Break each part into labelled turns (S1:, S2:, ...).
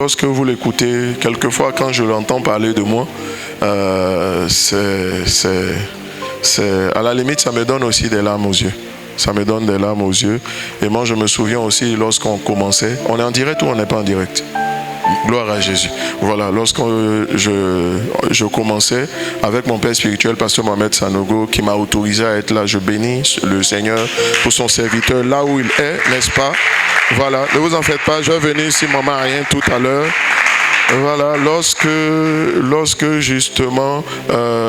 S1: Lorsque vous l'écoutez, quelquefois quand je l'entends parler de moi, à la limite ça me donne aussi des larmes aux yeux. Ça me donne des larmes aux yeux. Et moi je me souviens aussi lorsqu'on commençait, on est en direct ou on n'est pas en direct? Gloire à Jésus. Voilà, lorsque je commençais avec mon père spirituel, pasteur Mohamed Sanogo, qui m'a autorisé à être là, je bénis le Seigneur pour son serviteur là où il est, n'est-ce pas? Voilà, ne vous en faites pas, je vais venir ici, maman, rien tout à l'heure. Voilà, lorsque justement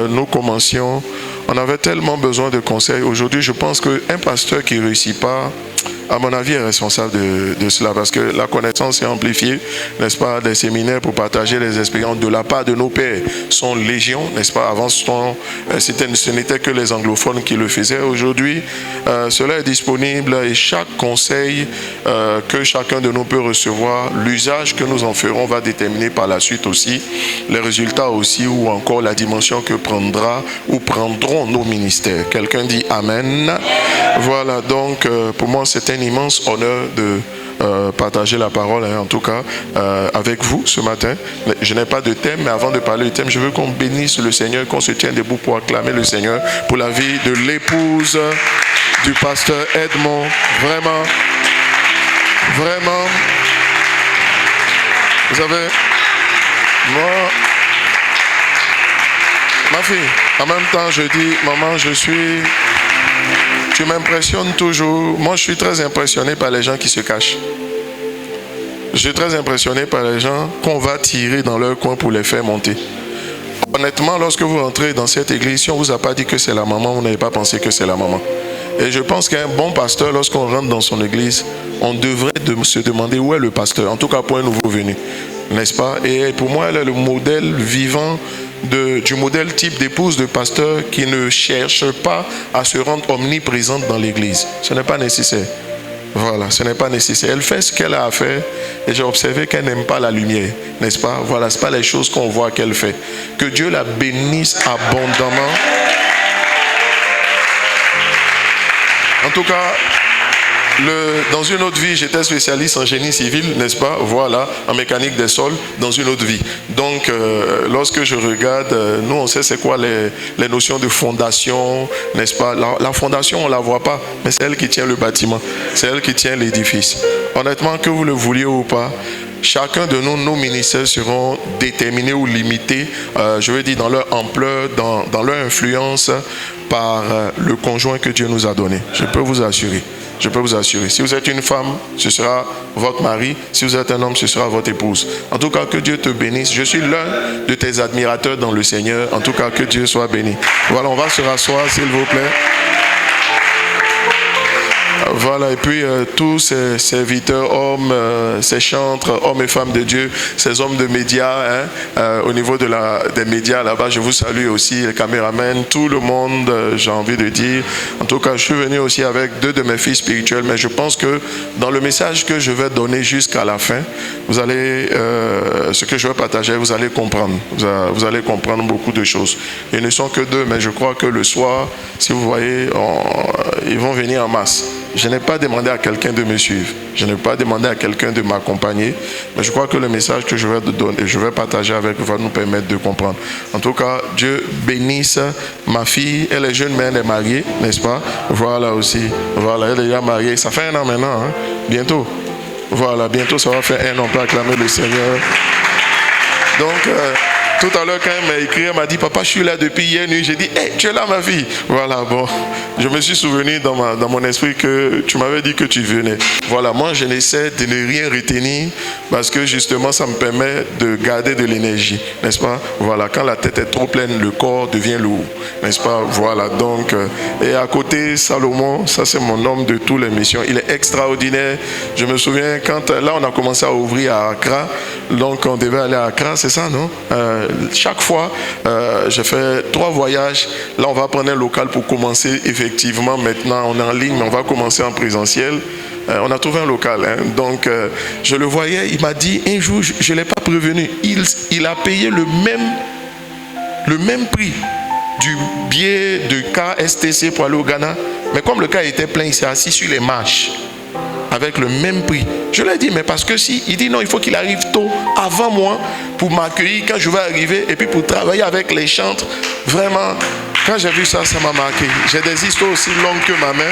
S1: nous commencions, on avait tellement besoin de conseils. Aujourd'hui, je pense qu'un pasteur qui ne réussit pas, à mon avis, est responsable de cela, parce que la connaissance est amplifiée, n'est-ce pas, des séminaires pour partager les expériences de la part de nos pères sont légion, n'est-ce pas? Avant, ce n'était que les anglophones qui le faisaient. Aujourd'hui, cela est disponible et chaque conseil que chacun de nous peut recevoir, l'usage que nous en ferons va déterminer par la suite aussi les résultats aussi, ou encore la dimension que prendra ou prendront nos ministères. Quelqu'un dit Amen. Voilà, donc pour moi c'est un immense honneur de partager la parole, en tout cas avec vous ce matin. Je n'ai pas de thème, mais avant de parler du thème, je veux qu'on bénisse le Seigneur, qu'on se tienne debout pour acclamer le Seigneur pour la vie de l'épouse du pasteur Edmond. Vraiment, vous savez, moi, ma fille, en même temps je dis, maman, tu m'impressionnes toujours. Moi, je suis très impressionné par les gens qui se cachent. Je suis très impressionné par les gens qu'on va tirer dans leur coin pour les faire monter. Honnêtement, lorsque vous entrez dans cette église, si on ne vous a pas dit que c'est la maman, vous n'avez pas pensé que c'est la maman. Et je pense qu'un bon pasteur, lorsqu'on rentre dans son église, on devrait se demander où est le pasteur, en tout cas pour un nouveau venu, n'est-ce pas? Et pour moi, elle est le modèle vivant du modèle type d'épouse de pasteur qui ne cherche pas à se rendre omniprésente dans l'église. Ce n'est pas nécessaire. Voilà, ce n'est pas nécessaire. Elle fait ce qu'elle a à faire et j'ai observé qu'elle n'aime pas la lumière, n'est-ce pas? Voilà, ce n'est pas les choses qu'on voit qu'elle fait. Que Dieu la bénisse abondamment. En tout cas, dans une autre vie, j'étais spécialiste en génie civil, n'est-ce pas? Voilà, en mécanique des sols, dans une autre vie. Donc, lorsque je regarde, nous, on sait c'est quoi les notions de fondation, n'est-ce pas? La fondation, on ne la voit pas, mais c'est elle qui tient le bâtiment, c'est elle qui tient l'édifice. Honnêtement, que vous le vouliez ou pas, chacun de nous, nos ministères seront déterminés ou limités, je veux dire, dans leur ampleur, dans leur influence, par le conjoint que Dieu nous a donné. Je peux vous assurer. Je peux vous assurer. Si vous êtes une femme, ce sera votre mari. Si vous êtes un homme, ce sera votre épouse. En tout cas, que Dieu te bénisse. Je suis l'un de tes admirateurs dans le Seigneur. En tout cas, que Dieu soit béni. Voilà, on va se rasseoir, s'il vous plaît. Voilà, et puis tous ces serviteurs, hommes, ces chantres, hommes et femmes de Dieu, ces hommes de médias, au niveau des médias là-bas, je vous salue aussi, les caméramans, tout le monde, j'ai envie de dire. En tout cas, je suis venu aussi avec 2 de mes filles spirituelles, mais je pense que dans le message que je vais donner jusqu'à la fin, vous allez, ce que je vais partager, vous allez comprendre. Vous allez comprendre beaucoup de choses. Ils ne sont que 2, mais je crois que le soir, si vous voyez, ils vont venir en masse. Je n'ai pas demandé à quelqu'un de me suivre. Je n'ai pas demandé à quelqu'un de m'accompagner. Mais je crois que le message que je vais donner, je vais partager avec vous, va nous permettre de comprendre. En tout cas, Dieu bénisse ma fille. Elle est jeune, mais elle est mariée, n'est-ce pas? Voilà aussi. Voilà, elle est déjà mariée. Ça fait 1 an maintenant, hein? Bientôt. Voilà, bientôt ça va faire 1 an. On peut acclamer le Seigneur. Donc, tout à l'heure, quand elle m'a écrit, elle m'a dit, papa, je suis là depuis hier nuit. J'ai dit, hey, tu es là, ma fille. Voilà, bon. Je me suis souvenu dans mon esprit que tu m'avais dit que tu venais. Voilà, moi, je n'essaie de ne rien retenir parce que justement, ça me permet de garder de l'énergie, n'est-ce pas? Voilà, quand la tête est trop pleine, le corps devient lourd, n'est-ce pas? Voilà, donc, et à côté, Salomon, ça c'est mon homme de toutes les missions. Il est extraordinaire. Je me souviens quand, là, on a commencé à ouvrir à Accra. Donc, on devait aller à Accra, c'est ça, non? Chaque fois, j'ai fait 3 voyages. Là, on va prendre un local pour commencer. Effectivement, maintenant, on est en ligne, mais on va commencer en présentiel. On a trouvé un local. Hein. Donc, je le voyais. Il m'a dit, un jour, je ne l'ai pas prévenu. Il a payé le même prix du billet de car STC pour aller au Ghana. Mais comme le car était plein, il s'est assis sur les marches. avec le même prix. Je lui ai dit, mais parce que si, il dit non, il faut qu'il arrive tôt, avant moi, pour m'accueillir quand je vais arriver, et puis pour travailler avec les chantres. Vraiment, quand j'ai vu ça, ça m'a marqué. J'ai des histoires aussi longues que ma main.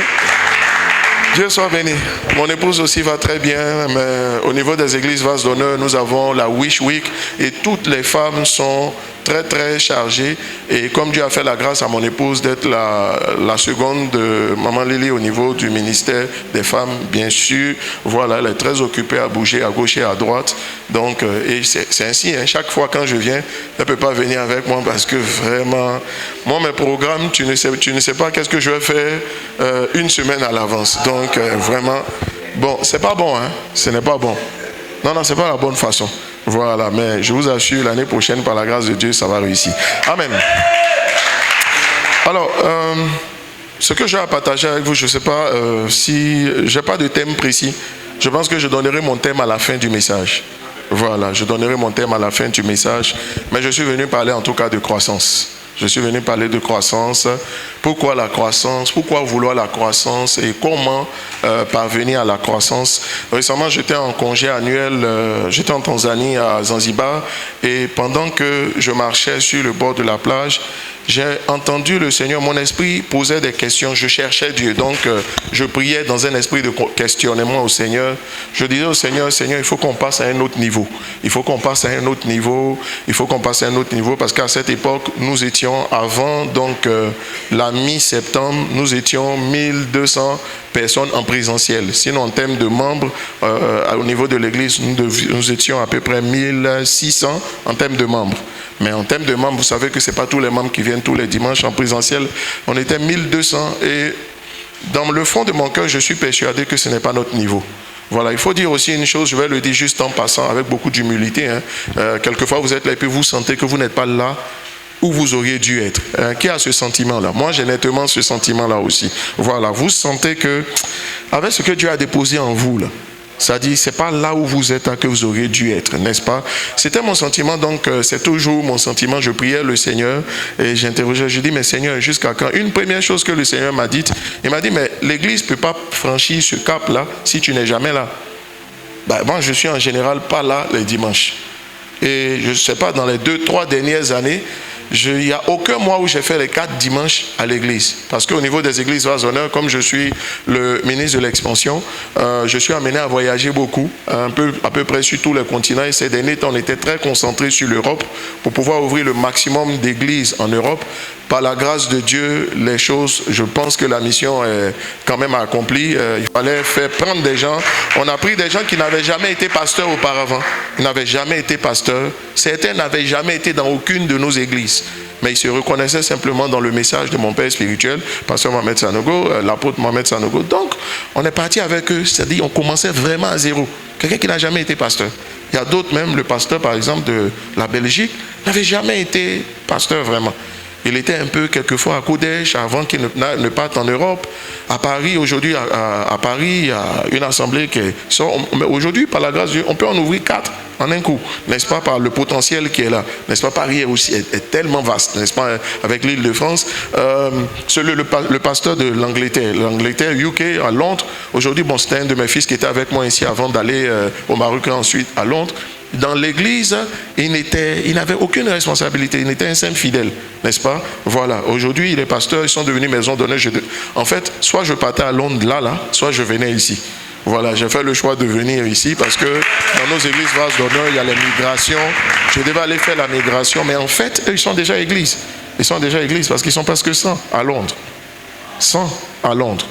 S1: Dieu soit béni. Mon épouse aussi va très bien, mais au niveau des églises Vase d'honneur, nous avons la Wish Week et toutes les femmes sont très très chargées. Et comme Dieu a fait la grâce à mon épouse d'être la seconde de Maman Lily au niveau du ministère des femmes, bien sûr, voilà, elle est très occupée à bouger à gauche et à droite. Donc, et c'est ainsi, hein, chaque fois quand je viens, elle ne peut pas venir avec moi parce que vraiment, moi mes programmes, tu ne sais pas qu'est-ce que je vais faire une semaine à l'avance. Donc, vraiment, bon, c'est pas bon, hein, ce n'est pas bon. Non, c'est pas la bonne façon. Voilà, mais je vous assure, l'année prochaine, par la grâce de Dieu, ça va réussir. Amen. Alors, ce que j'ai à partager avec vous, je ne sais pas si je n'ai pas de thème précis. Je pense que je donnerai mon thème à la fin du message. Voilà, je donnerai mon thème à la fin du message. Mais je suis venu parler en tout cas de croissance. Je suis venu parler de croissance. Pourquoi la croissance? Pourquoi vouloir la croissance? Et comment parvenir à la croissance? Récemment, j'étais en congé annuel, j'étais en Tanzanie, à Zanzibar. Et pendant que je marchais sur le bord de la plage, j'ai entendu le Seigneur, mon esprit posait des questions, je cherchais Dieu. Donc, je priais dans un esprit de questionnement au Seigneur. Je disais au Seigneur, Seigneur, il faut qu'on passe à un autre niveau. Il faut qu'on passe à un autre niveau. Il faut qu'on passe à un autre niveau parce qu'à cette époque, nous étions avant, donc la mi-septembre, nous étions 1200 personnes en présentiel. Sinon, en termes de membres, au niveau de l'église, nous étions à peu près 1600 en termes de membres. Mais en termes de membres, vous savez que ce n'est pas tous les membres qui viennent tous les dimanches en présentiel. On était 1200 et dans le fond de mon cœur, je suis persuadé que ce n'est pas notre niveau. Voilà, il faut dire aussi une chose, je vais le dire juste en passant avec beaucoup d'humilité. Quelquefois, vous êtes là et puis vous sentez que vous n'êtes pas là où vous auriez dû être. Qui a ce sentiment-là? Moi, j'ai nettement ce sentiment-là aussi. Voilà, vous sentez que, avec ce que Dieu a déposé en vous, là, c'est-à-dire, ce n'est pas là où vous êtes que vous auriez dû être, n'est-ce pas? C'était mon sentiment, donc c'est toujours mon sentiment. Je priais le Seigneur et j'interrogeais, je dis, mais Seigneur, jusqu'à quand? Une première chose que le Seigneur m'a dit, il m'a dit, mais l'Église ne peut pas franchir ce cap-là si tu n'es jamais là. Moi, je suis en général pas là les dimanches. Et je ne sais pas, dans les 2-3 dernières années, il n'y a aucun mois où j'ai fait les 4 dimanches à l'église. Parce qu'au niveau des églises Vase d'honneur, comme je suis le ministre de l'expansion, je suis amené à voyager beaucoup, à peu près sur tous les continents. Et ces derniers temps, on était très concentrés sur l'Europe pour pouvoir ouvrir le maximum d'églises en Europe. Par la grâce de Dieu, les choses, je pense que la mission est quand même accomplie. Il fallait faire prendre des gens. On a pris des gens qui n'avaient jamais été pasteurs auparavant. Ils n'avaient jamais été pasteurs. Certains n'avaient jamais été dans aucune de nos églises. Mais ils se reconnaissaient simplement dans le message de mon père spirituel, pasteur Mohamed Sanogo, l'apôtre Mohamed Sanogo. Donc, on est parti avec eux, c'est-à-dire on commençait vraiment à zéro. Quelqu'un qui n'a jamais été pasteur. Il y a d'autres même, le pasteur par exemple de la Belgique, n'avait jamais été pasteur vraiment. Il était un peu quelquefois à Kodesh avant qu'il ne parte en Europe. À Paris, aujourd'hui, à Paris, il y a une assemblée qui est... Aujourd'hui, par la grâce de Dieu, on peut en ouvrir 4 en un coup, n'est-ce pas, par le potentiel qui est là. N'est-ce pas, Paris est tellement vaste, n'est-ce pas, avec l'île de France. Le pasteur de l'Angleterre, UK, à Londres, aujourd'hui, bon, c'était un de mes fils qui était avec moi ici avant d'aller au Maroc et ensuite à Londres. Dans l'église, il n'avait aucune responsabilité, il était un simple fidèle, n'est-ce pas? Voilà, aujourd'hui, les pasteurs, ils sont devenus maison d'honneur. En fait, soit je partais à Londres, là, soit je venais ici. Voilà, j'ai fait le choix de venir ici parce que dans nos églises Vase d'honneur, il y a les migrations. Je devais aller faire la migration, mais en fait, eux, ils sont déjà églises. Ils sont déjà églises parce qu'ils sont presque 100 à Londres. 100 à Londres.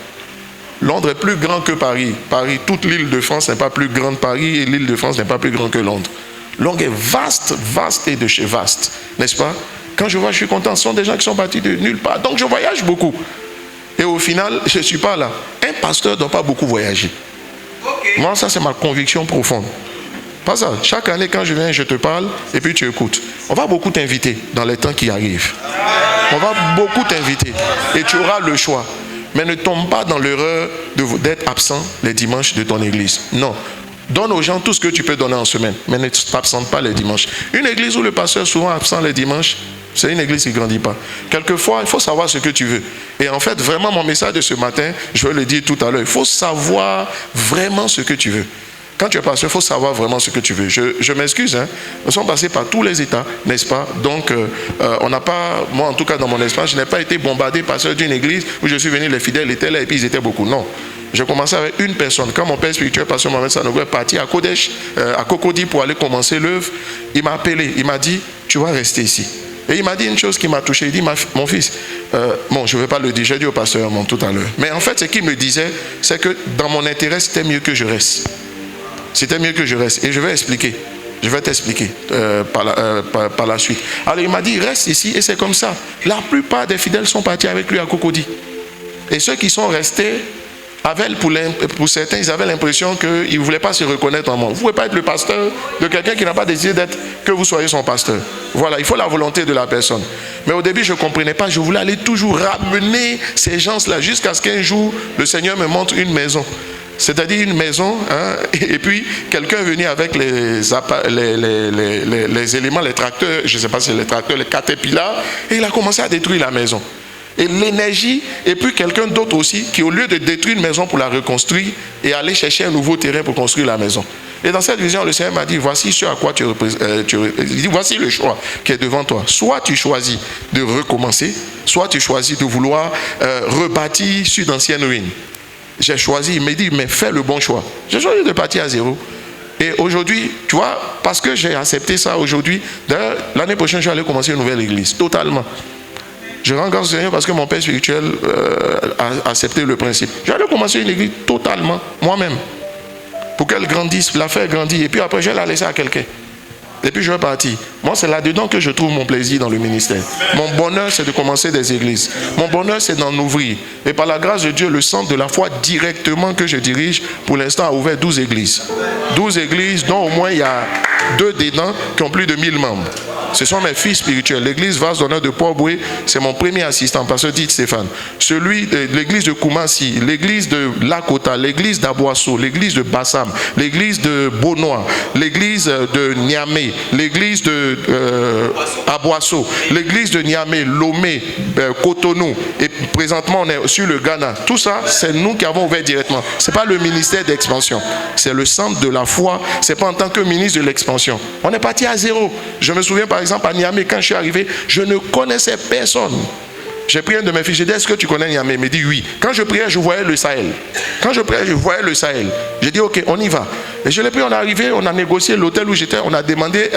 S1: Londres est plus grand que Paris. Paris, toute l'île de France n'est pas plus grande que Paris et l'île de France n'est pas plus grande que Londres. Londres est vaste, vaste et de chez vaste, n'est-ce pas? Quand je vois, je suis content. Ce sont des gens qui sont partis de nulle part. Donc je voyage beaucoup. Et au final, je ne suis pas là. Un pasteur ne doit pas beaucoup voyager. Okay. Moi, ça c'est ma conviction profonde. Pas ça. Chaque année, quand je viens, je te parle et puis tu écoutes. On va beaucoup t'inviter dans les temps qui arrivent. On va beaucoup t'inviter et tu auras le choix. Mais ne tombe pas dans l'erreur d'être absent les dimanches de ton église. Non. Donne aux gens tout ce que tu peux donner en semaine, mais ne t'absente pas les dimanches. Une église où le pasteur est souvent absent les dimanches, c'est une église qui ne grandit pas. Quelquefois, il faut savoir ce que tu veux. Et en fait, vraiment, mon message de ce matin, je vais le dire tout à l'heure, il faut savoir vraiment ce que tu veux. Quand tu es pasteur, il faut savoir vraiment ce que tu veux. Je m'excuse, hein. Nous sommes passés par tous les états, n'est-ce pas? Donc, on n'a pas, moi en tout cas dans mon espace, je n'ai pas été bombardé pasteur d'une église où je suis venu, les fidèles étaient là et puis ils étaient beaucoup. Non. J'ai commencé avec une personne. Quand mon père spirituel, pasteur Mohamed Sanogo, est parti à Kodesh, à Cocody pour aller commencer l'œuvre, il m'a appelé, il m'a dit, tu vas rester ici. Et il m'a dit une chose qui m'a touché. Il dit, mon fils, bon, je ne vais pas le dire, j'ai dit au pasteur tout à l'heure. Mais en fait, ce qu'il me disait, c'est que dans mon intérêt, c'était mieux que je reste. C'était mieux que je reste. Et je vais expliquer. Je vais t'expliquer par la suite. Alors il m'a dit, reste ici et c'est comme ça. La plupart des fidèles sont partis avec lui à Cocody. Et ceux qui sont restés, pour certains, ils avaient l'impression qu'ils ne voulaient pas se reconnaître en moi. Vous ne pouvez pas être le pasteur de quelqu'un qui n'a pas désiré d'être, que vous soyez son pasteur. Voilà, il faut la volonté de la personne. Mais au début, je ne comprenais pas. Je voulais aller toujours ramener ces gens-là jusqu'à ce qu'un jour, le Seigneur me montre une maison. C'est-à-dire une maison, hein, et puis quelqu'un est venu avec les éléments, les tracteurs, je ne sais pas si c'est les tracteurs, les caterpillars, et il a commencé à détruire la maison. Et l'énergie, et puis quelqu'un d'autre aussi, qui au lieu de détruire une maison pour la reconstruire, et aller chercher un nouveau terrain pour construire la maison. Et dans cette vision, le Seigneur m'a dit, voici ce à quoi voici le choix qui est devant toi. Soit tu choisis de recommencer, soit tu choisis de vouloir rebâtir sur d'anciennes ruines. J'ai choisi, il m'a dit, mais fais le bon choix. J'ai choisi de partir à zéro. Et aujourd'hui, tu vois, parce que j'ai accepté ça aujourd'hui, d'ailleurs, l'année prochaine, je vais aller commencer une nouvelle église, totalement. Je rends grâce au Seigneur parce que mon père spirituel a accepté le principe. Je vais aller commencer une église totalement, moi-même, pour qu'elle grandisse, la faire grandir, et puis après, je vais la laisser à quelqu'un. Et puis je vais partir. Moi, c'est là-dedans que je trouve mon plaisir dans le ministère. Mon bonheur, c'est de commencer des églises. Mon bonheur, c'est d'en ouvrir. Et par la grâce de Dieu, le centre de la foi directement que je dirige, pour l'instant, a ouvert 12 églises. 12 églises, dont au moins il y a 2 dedans qui ont plus de 1000 membres. Ce sont mes fils spirituels. L'église Vase d'honneur de Port-Boué, c'est mon premier assistant, pasteur dit Stéphane. L'église de Koumassi, l'église de Lakota, l'église d'Aboasso, l'église de Bassam, l'église de Bonois, l'église de Niamey, l'église de Aboasso, l'église de Niamey, Lomé, Cotonou. Et présentement, on est sur le Ghana. Tout ça, c'est nous qui avons ouvert directement. Ce n'est pas le ministère d'expansion. C'est le centre de la foi. Ce n'est pas en tant que ministre de l'expansion. On est parti à zéro. Je me souviens par exemple à Niamey, quand je suis arrivé, je ne connaissais personne. J'ai pris un de mes fils, j'ai dit, est-ce que tu connais Niamey? Il me dit oui. Quand je priais, je voyais le Sahel. Quand je priais, je voyais le Sahel. J'ai dit, ok, on y va. Et je l'ai pris, on est arrivé, on a négocié l'hôtel où j'étais, on a demandé,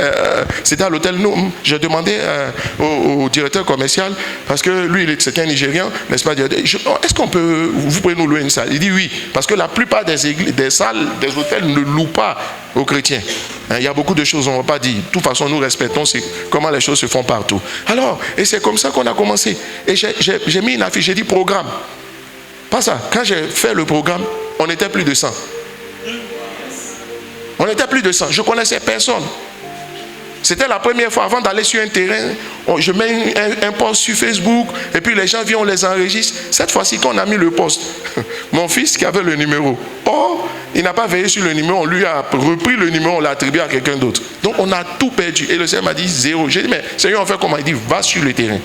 S1: c'était à l'hôtel, j'ai demandé au directeur commercial, parce que lui, c'était un Nigérian, n'est-ce pas? Est-ce qu'on peut, vous pouvez nous louer une salle? Il dit oui, parce que la plupart des églises, des salles, des hôtels ne louent pas aux chrétiens. Il y a beaucoup de choses, on ne va pas dire. De toute façon, nous respectons comment les choses se font partout. Alors, et c'est comme ça qu'on a commencé. Et j'ai mis une affiche, j'ai dit programme. Pas ça. Quand j'ai fait le programme, on était plus de 100. On était plus de 100. Je ne connaissais personne. C'était la première fois avant d'aller sur un terrain. Je mets un post sur Facebook et puis les gens viennent, on les enregistre. Cette fois-ci, quand on a mis le post, mon fils qui avait le numéro, il n'a pas veillé sur le numéro, on lui a repris le numéro, on l'a attribué à quelqu'un d'autre. Donc on a tout perdu. Et le Seigneur m'a dit zéro. J'ai dit, mais Seigneur, on fait comment? Il dit, va sur le terrain.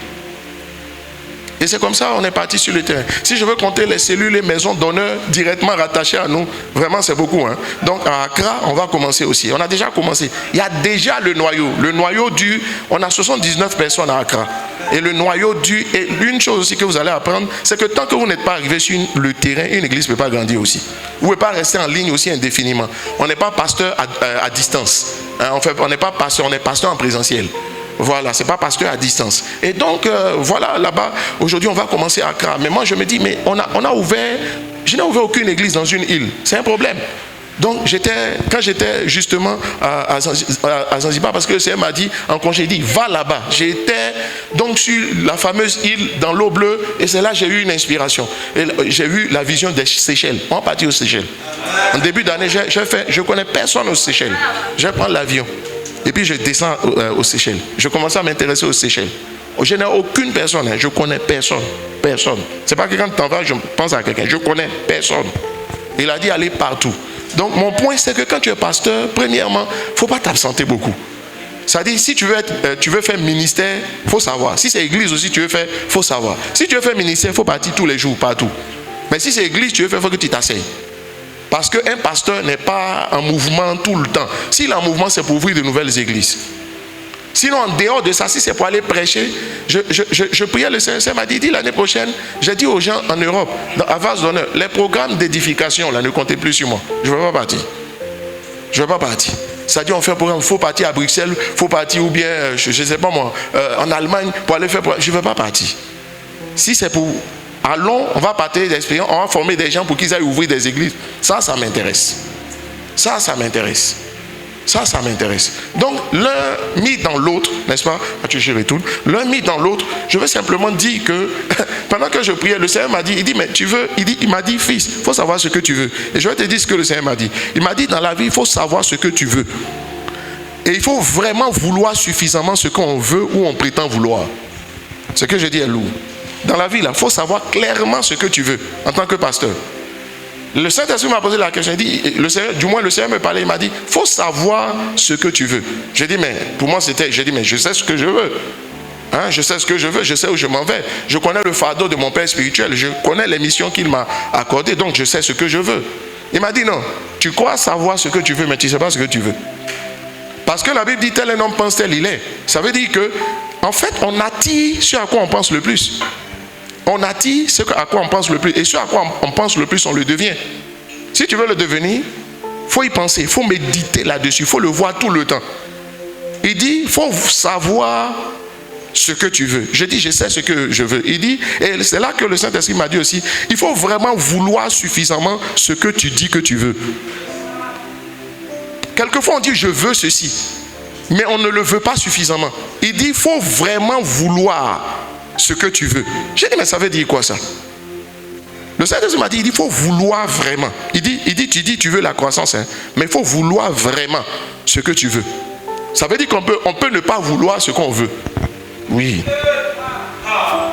S1: Et c'est comme ça qu'on est parti sur le terrain. Si je veux compter les cellules, les maisons d'honneur directement rattachées à nous, vraiment c'est beaucoup. Hein? Donc à Accra, on va commencer aussi. On a déjà commencé. Il y a déjà le noyau. Le noyau du... On a 79 personnes à Accra. Et le noyau du... Et une chose aussi que vous allez apprendre, c'est que tant que vous n'êtes pas arrivé sur le terrain, une église ne peut pas grandir aussi. Vous ne pouvez pas rester en ligne aussi indéfiniment. On n'est pas pasteur à distance. Hein? On n'est pas pasteur, on est pasteur en présentiel. Voilà, c'est pas pasteur à distance. Et donc, voilà, là-bas, aujourd'hui, on va commencer à Accra. Mais moi, je me dis, mais on a ouvert, je n'ai ouvert aucune église dans une île. C'est un problème. Donc, quand j'étais justement à Zanzibar, parce que le Seigneur m'a dit, en congé, il dit, va là-bas. J'étais donc sur la fameuse île dans l'eau bleue, et c'est là que j'ai eu une inspiration. Et j'ai vu la vision des Seychelles. On est parti aux Seychelles. En début d'année, je ne connais personne aux Seychelles. Je vais prendre l'avion. Et puis je descends aux Seychelles. Je commence à m'intéresser aux Seychelles. Je n'ai aucune personne, je connais personne. Personne. C'est pas que quand tu t'en vas, je pense à quelqu'un. Je connais personne. Il a dit aller partout. Donc mon point, c'est que quand tu es pasteur, premièrement, il ne faut pas t'absenter beaucoup. C'est-à-dire, si tu veux faire ministère, il faut savoir. Si c'est église aussi, tu veux faire, il faut savoir. Si tu veux faire ministère, il faut partir tous les jours, partout. Mais si c'est église, tu veux faire, il faut que tu t'asseyes. Parce qu'un pasteur n'est pas en mouvement tout le temps. S'il est en mouvement, c'est pour ouvrir de nouvelles églises. Sinon, en dehors de ça, si c'est pour aller prêcher, je priais le Seigneur. Il m'a dit l'année prochaine, j'ai dit aux gens en Europe, à Vase d'Honneur, les programmes d'édification, là, ne comptez plus sur moi. Je ne veux pas partir. Je ne veux pas partir. C'est-à-dire, on fait un programme, il faut partir à Bruxelles, il faut partir ou bien, je ne sais pas moi, en Allemagne pour aller faire. Je ne veux pas partir. Si c'est pour. Allons, on va partager des expériences, on va former des gens pour qu'ils aillent ouvrir des églises. Ça m'intéresse. Ça m'intéresse. Ça m'intéresse. Donc, l'un mis dans l'autre, n'est-ce pas? Je retourne. L'un mis dans l'autre, je veux simplement dire que, pendant que je priais, le Seigneur m'a dit, il dit, mais tu veux, il m'a dit, fils, il faut savoir ce que tu veux. Et je vais te dire ce que le Seigneur m'a dit. Il m'a dit, dans la vie, il faut savoir ce que tu veux. Et il faut vraiment vouloir suffisamment ce qu'on veut ou on prétend vouloir. Ce que je dis est lourd. Dans la vie, il faut savoir clairement ce que tu veux en tant que pasteur. Le Saint-Esprit m'a posé la question, il dit, le Seigneur me parlait, il m'a dit, il faut savoir ce que tu veux. J'ai dit, mais pour moi j'ai dit, mais je sais ce que je veux. Hein, je sais ce que je veux, je sais où je m'en vais. Je connais le fardeau de mon Père spirituel, je connais les missions qu'il m'a accordées, donc je sais ce que je veux. Il m'a dit, non, tu crois savoir ce que tu veux, mais tu ne sais pas ce que tu veux. Parce que la Bible dit, tel un homme pense, tel il est. Ça veut dire que, en fait, on attire ce à quoi on pense le plus. On attire ce à quoi on pense le plus. Et ce à quoi on pense le plus, on le devient. Si tu veux le devenir, il faut y penser, il faut méditer là-dessus, il faut le voir tout le temps. Il dit, il faut savoir ce que tu veux. Je dis, je sais ce que je veux. Il dit, et c'est là que le Saint-Esprit m'a dit aussi, il faut vraiment vouloir suffisamment ce que tu dis que tu veux. Quelquefois on dit, je veux ceci, mais on ne le veut pas suffisamment. Il dit, il faut vraiment vouloir ce que tu veux. J'ai dit, mais ça veut dire quoi ça? Le Saint-Esprit m'a dit, il faut vouloir vraiment. Il dit, tu veux la croissance, hein, mais il faut vouloir vraiment ce que tu veux. Ça veut dire qu'on peut ne pas vouloir ce qu'on veut. Oui.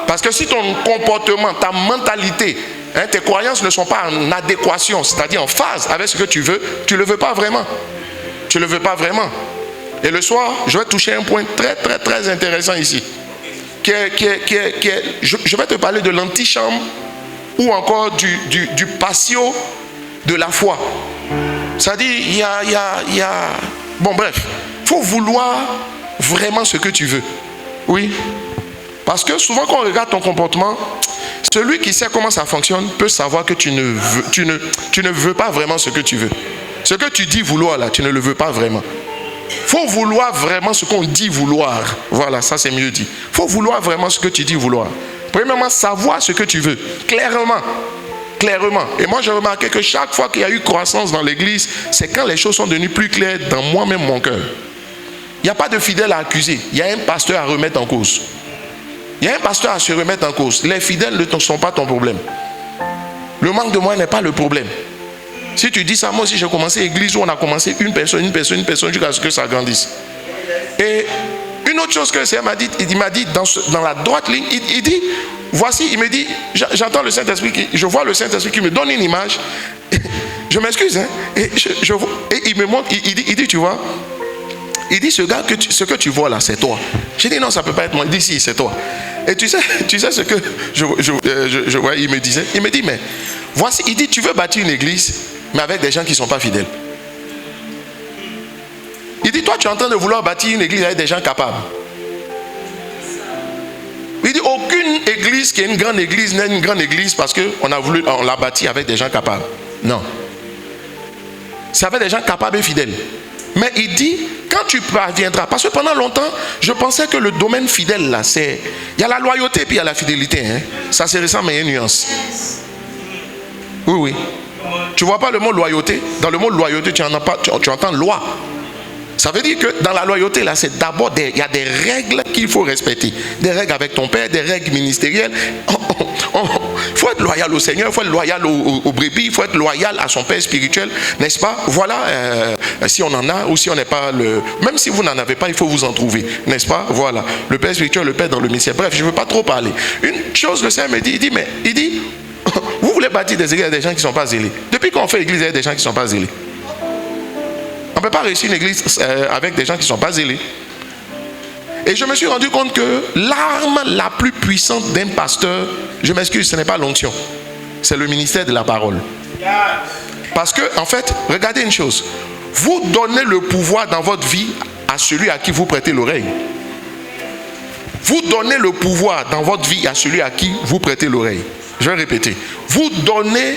S1: Parce que si ton comportement, ta mentalité, hein, tes croyances ne sont pas en adéquation, c'est-à-dire en phase avec ce que tu veux, tu ne le veux pas vraiment. Tu ne le veux pas vraiment. Et le soir, je vais toucher un point très, très, très intéressant ici. Je vais te parler de l'antichambre ou encore du patio de la foi. C'est-à-dire, il y a... Bon, bref, il faut vouloir vraiment ce que tu veux. Oui. Parce que souvent, quand on regarde ton comportement, celui qui sait comment ça fonctionne peut savoir que tu ne veux pas vraiment ce que tu veux. Ce que tu dis vouloir là, tu ne le veux pas vraiment. Il faut vouloir vraiment ce qu'on dit vouloir. Voilà, ça c'est mieux dit. Il faut vouloir vraiment ce que tu dis vouloir. Premièrement, savoir ce que tu veux. Clairement. Clairement. Et moi, j'ai remarqué que chaque fois qu'il y a eu croissance dans l'église, c'est quand les choses sont devenues plus claires dans moi-même, mon cœur. Il n'y a pas de fidèle à accuser. Il y a un pasteur à remettre en cause. Il y a un pasteur à se remettre en cause. Les fidèles ne sont pas ton problème. Le manque de moyens n'est pas le problème. Si tu dis ça, moi aussi j'ai commencé l'église où on a commencé une personne jusqu'à ce que ça grandisse. Et une autre chose que le Seigneur m'a dit, il m'a dit dans la droite ligne, il dit, voici, il me dit, j'entends le Saint-Esprit, je vois le Saint-Esprit qui me donne une image, je m'excuse, hein, et il me montre, il dit, tu vois, il dit, ce gars, ce que tu vois là, c'est toi. J'ai dit, non, ça ne peut pas être moi. Il dit, si, c'est toi. Et tu sais ce que je vois, il me disait, il me dit, mais voici, il dit, tu veux bâtir une église, mais avec des gens qui ne sont pas fidèles. Il dit, toi, tu es en train de vouloir bâtir une église avec des gens capables. Il dit, aucune église qui est une grande église n'est une grande église parce qu'on l'a bâtie avec des gens capables. Non. C'est avec des gens capables et fidèles. Mais il dit, quand tu parviendras, parce que pendant longtemps, je pensais que le domaine fidèle là, c'est... Il y a la loyauté puis il y a la fidélité. Hein. Ça c'est récent, mais il y a une nuance. Oui, oui. Tu ne vois pas le mot loyauté? Dans le mot loyauté, tu entends loi. Ça veut dire que dans la loyauté, là, c'est d'abord il y a des règles qu'il faut respecter. Des règles avec ton père, des règles ministérielles. Il faut être loyal au Seigneur, il faut être loyal au brebis, il faut être loyal à son père spirituel, n'est-ce pas? Voilà, si on en a ou si on n'est pas le... Même si vous n'en avez pas, il faut vous en trouver, n'est-ce pas? Voilà, le père spirituel, le père dans le ministère. Bref, je ne veux pas trop parler. Une chose, le Seigneur me dit, il dit, vous voulez bâtir des églises avec des gens qui ne sont pas zélés. Depuis qu'on fait l'église avec des gens qui ne sont pas zélés. ne peut pas réussir une église avec des gens qui ne sont pas zélés. Et je me suis rendu compte que l'arme la plus puissante d'un pasteur, je m'excuse, ce n'est pas l'onction, c'est le ministère de la parole. Parce que, en fait, regardez une chose, vous donnez le pouvoir dans votre vie à celui à qui vous prêtez l'oreille. Vous donnez le pouvoir dans votre vie à celui à qui vous prêtez l'oreille. Je vais répéter. Vous donnez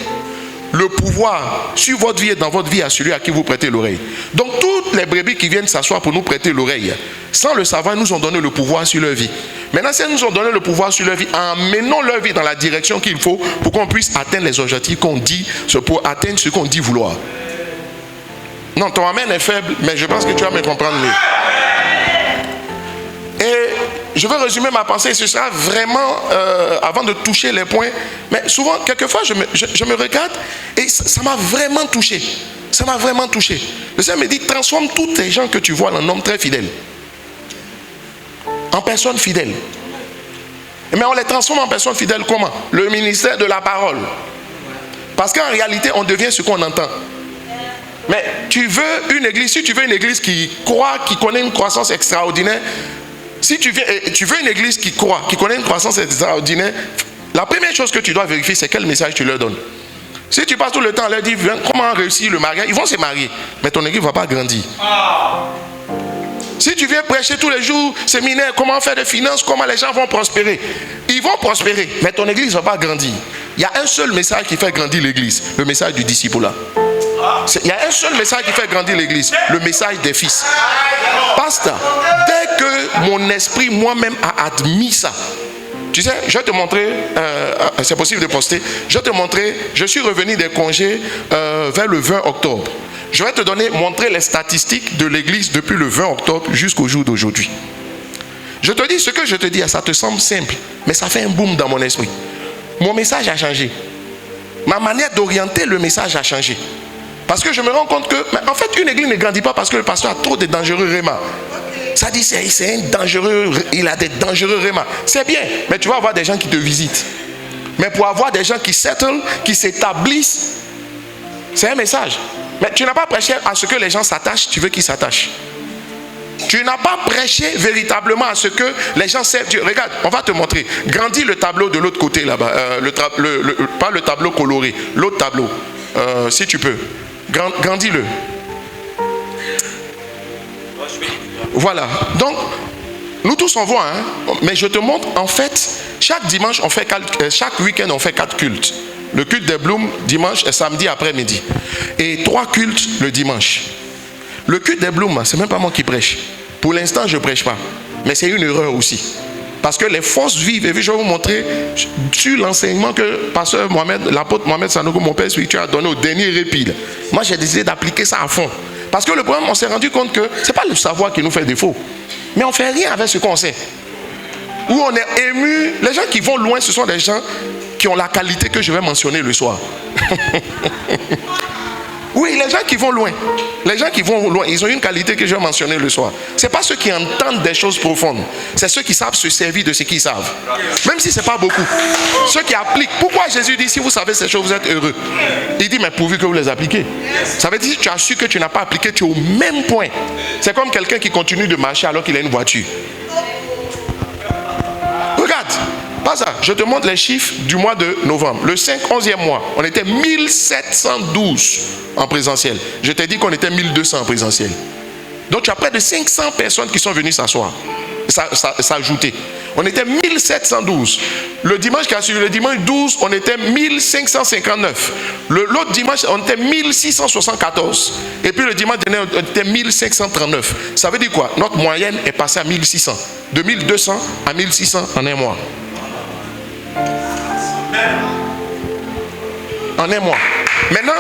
S1: le pouvoir sur votre vie et dans votre vie à celui à qui vous prêtez l'oreille. Donc toutes les brebis qui viennent s'asseoir pour nous prêter l'oreille, sans le savoir, nous ont donné le pouvoir sur leur vie. Maintenant, si elles nous ont donné le pouvoir sur leur vie, emmenons leur vie dans la direction qu'il faut pour qu'on puisse atteindre les objectifs qu'on dit, pour atteindre ce qu'on dit vouloir. Non, ton amen est faible, mais je pense que tu vas me comprendre mieux. Et je veux résumer ma pensée, ce sera vraiment, avant de toucher les points, mais souvent, quelquefois, je me regarde et ça m'a vraiment touché. Ça m'a vraiment touché. Le Seigneur me dit, transforme tous les gens que tu vois en hommes très fidèles, en personnes fidèles. Mais on les transforme en personnes fidèles comment? Le ministère de la parole. Parce qu'en réalité, on devient ce qu'on entend. Mais tu veux une église, si tu veux une église qui croit, qui connaît une croissance extraordinaire, si tu veux une église qui croit, qui connaît une croissance extraordinaire, la première chose que tu dois vérifier, c'est quel message tu leur donnes. Si tu passes tout le temps à leur dire comment réussir le mariage, ils vont se marier, mais ton église ne va pas grandir. Si tu viens prêcher tous les jours, séminaire, comment faire des finances, comment les gens vont prospérer, ils vont prospérer, mais ton église ne va pas grandir. Il y a un seul message qui fait grandir l'église, le message du disciple. Il y a un seul message qui fait grandir l'église, le message des fils. Pasteur, dès que mon esprit moi-même a admis ça, tu sais, je vais te montrer, c'est possible de poster, je vais te montrer, je suis revenu des congés vers le 20 octobre. Je vais te montrer les statistiques de l'église depuis le 20 octobre jusqu'au jour d'aujourd'hui. Je te dis ce que je te dis, ça te semble simple, mais ça fait un boom dans mon esprit. Mon message a changé. Ma manière d'orienter le message a changé. Parce que je me rends compte que, en fait, une église ne grandit pas parce que le pasteur a trop de dangereux rémas. Ça dit, c'est un dangereux, il a des dangereux rémas. C'est bien, mais tu vas avoir des gens qui te visitent. Mais pour avoir des gens qui settle, qui s'établissent, c'est un message. Mais tu n'as pas prêché à ce que les gens s'attachent, tu veux qu'ils s'attachent. Tu n'as pas prêché véritablement à ce que les gens savent. Regarde, on va te montrer. Grandis le tableau de l'autre côté là-bas. Pas le tableau coloré, l'autre tableau. Si tu peux. Grandis-le. Voilà. Donc, nous tous on voit, mais je te montre, en fait, chaque dimanche, chaque week-end, on fait 4 cultes. Le culte des Blooms, dimanche et samedi après-midi. Et 3 cultes le dimanche. Le culte des Blooms, c'est même pas moi qui prêche. Pour l'instant, je ne prêche pas. Mais c'est une erreur aussi. Parce que les forces vivent, et je vais vous montrer sur l'enseignement que pasteur Mohamed, l'apôtre Mohamed Sanogo, mon père spirituel, a donné au dernier répit. Moi, j'ai décidé d'appliquer ça à fond. Parce que le problème, on s'est rendu compte que ce n'est pas le savoir qui nous fait défaut. Mais on ne fait rien avec ce qu'on sait. Où on est ému. Les gens qui vont loin, ce sont des gens qui ont la qualité que je vais mentionner le soir. Oui, les gens qui vont loin. Les gens qui vont loin, ils ont une qualité que je vais mentionner le soir. Ce n'est pas ceux qui entendent des choses profondes. C'est ceux qui savent se servir de ce qu'ils savent. Même si ce n'est pas beaucoup. Ceux qui appliquent. Pourquoi Jésus dit, si vous savez ces choses, vous êtes heureux? Il dit, mais pourvu que vous les appliquez. Ça veut dire, si tu as su que tu n'as pas appliqué, tu es au même point. C'est comme quelqu'un qui continue de marcher alors qu'il a une voiture. Regarde. Pas ça. Je te montre les chiffres du mois de novembre. Le 5, 11e mois, on était 1712 en présentiel. Je t'ai dit qu'on était 1200 en présentiel. Donc tu as près de 500 personnes qui sont venues s'asseoir. S'ajouter. On était 1712. Le dimanche qui a suivi, le dimanche 12, on était 1559. L'autre dimanche, on était 1674. Et puis le dimanche dernier, on était 1539. Ça veut dire quoi? Notre moyenne est passée à 1600. De 1200 à 1600 en un mois. En un mois. Maintenant,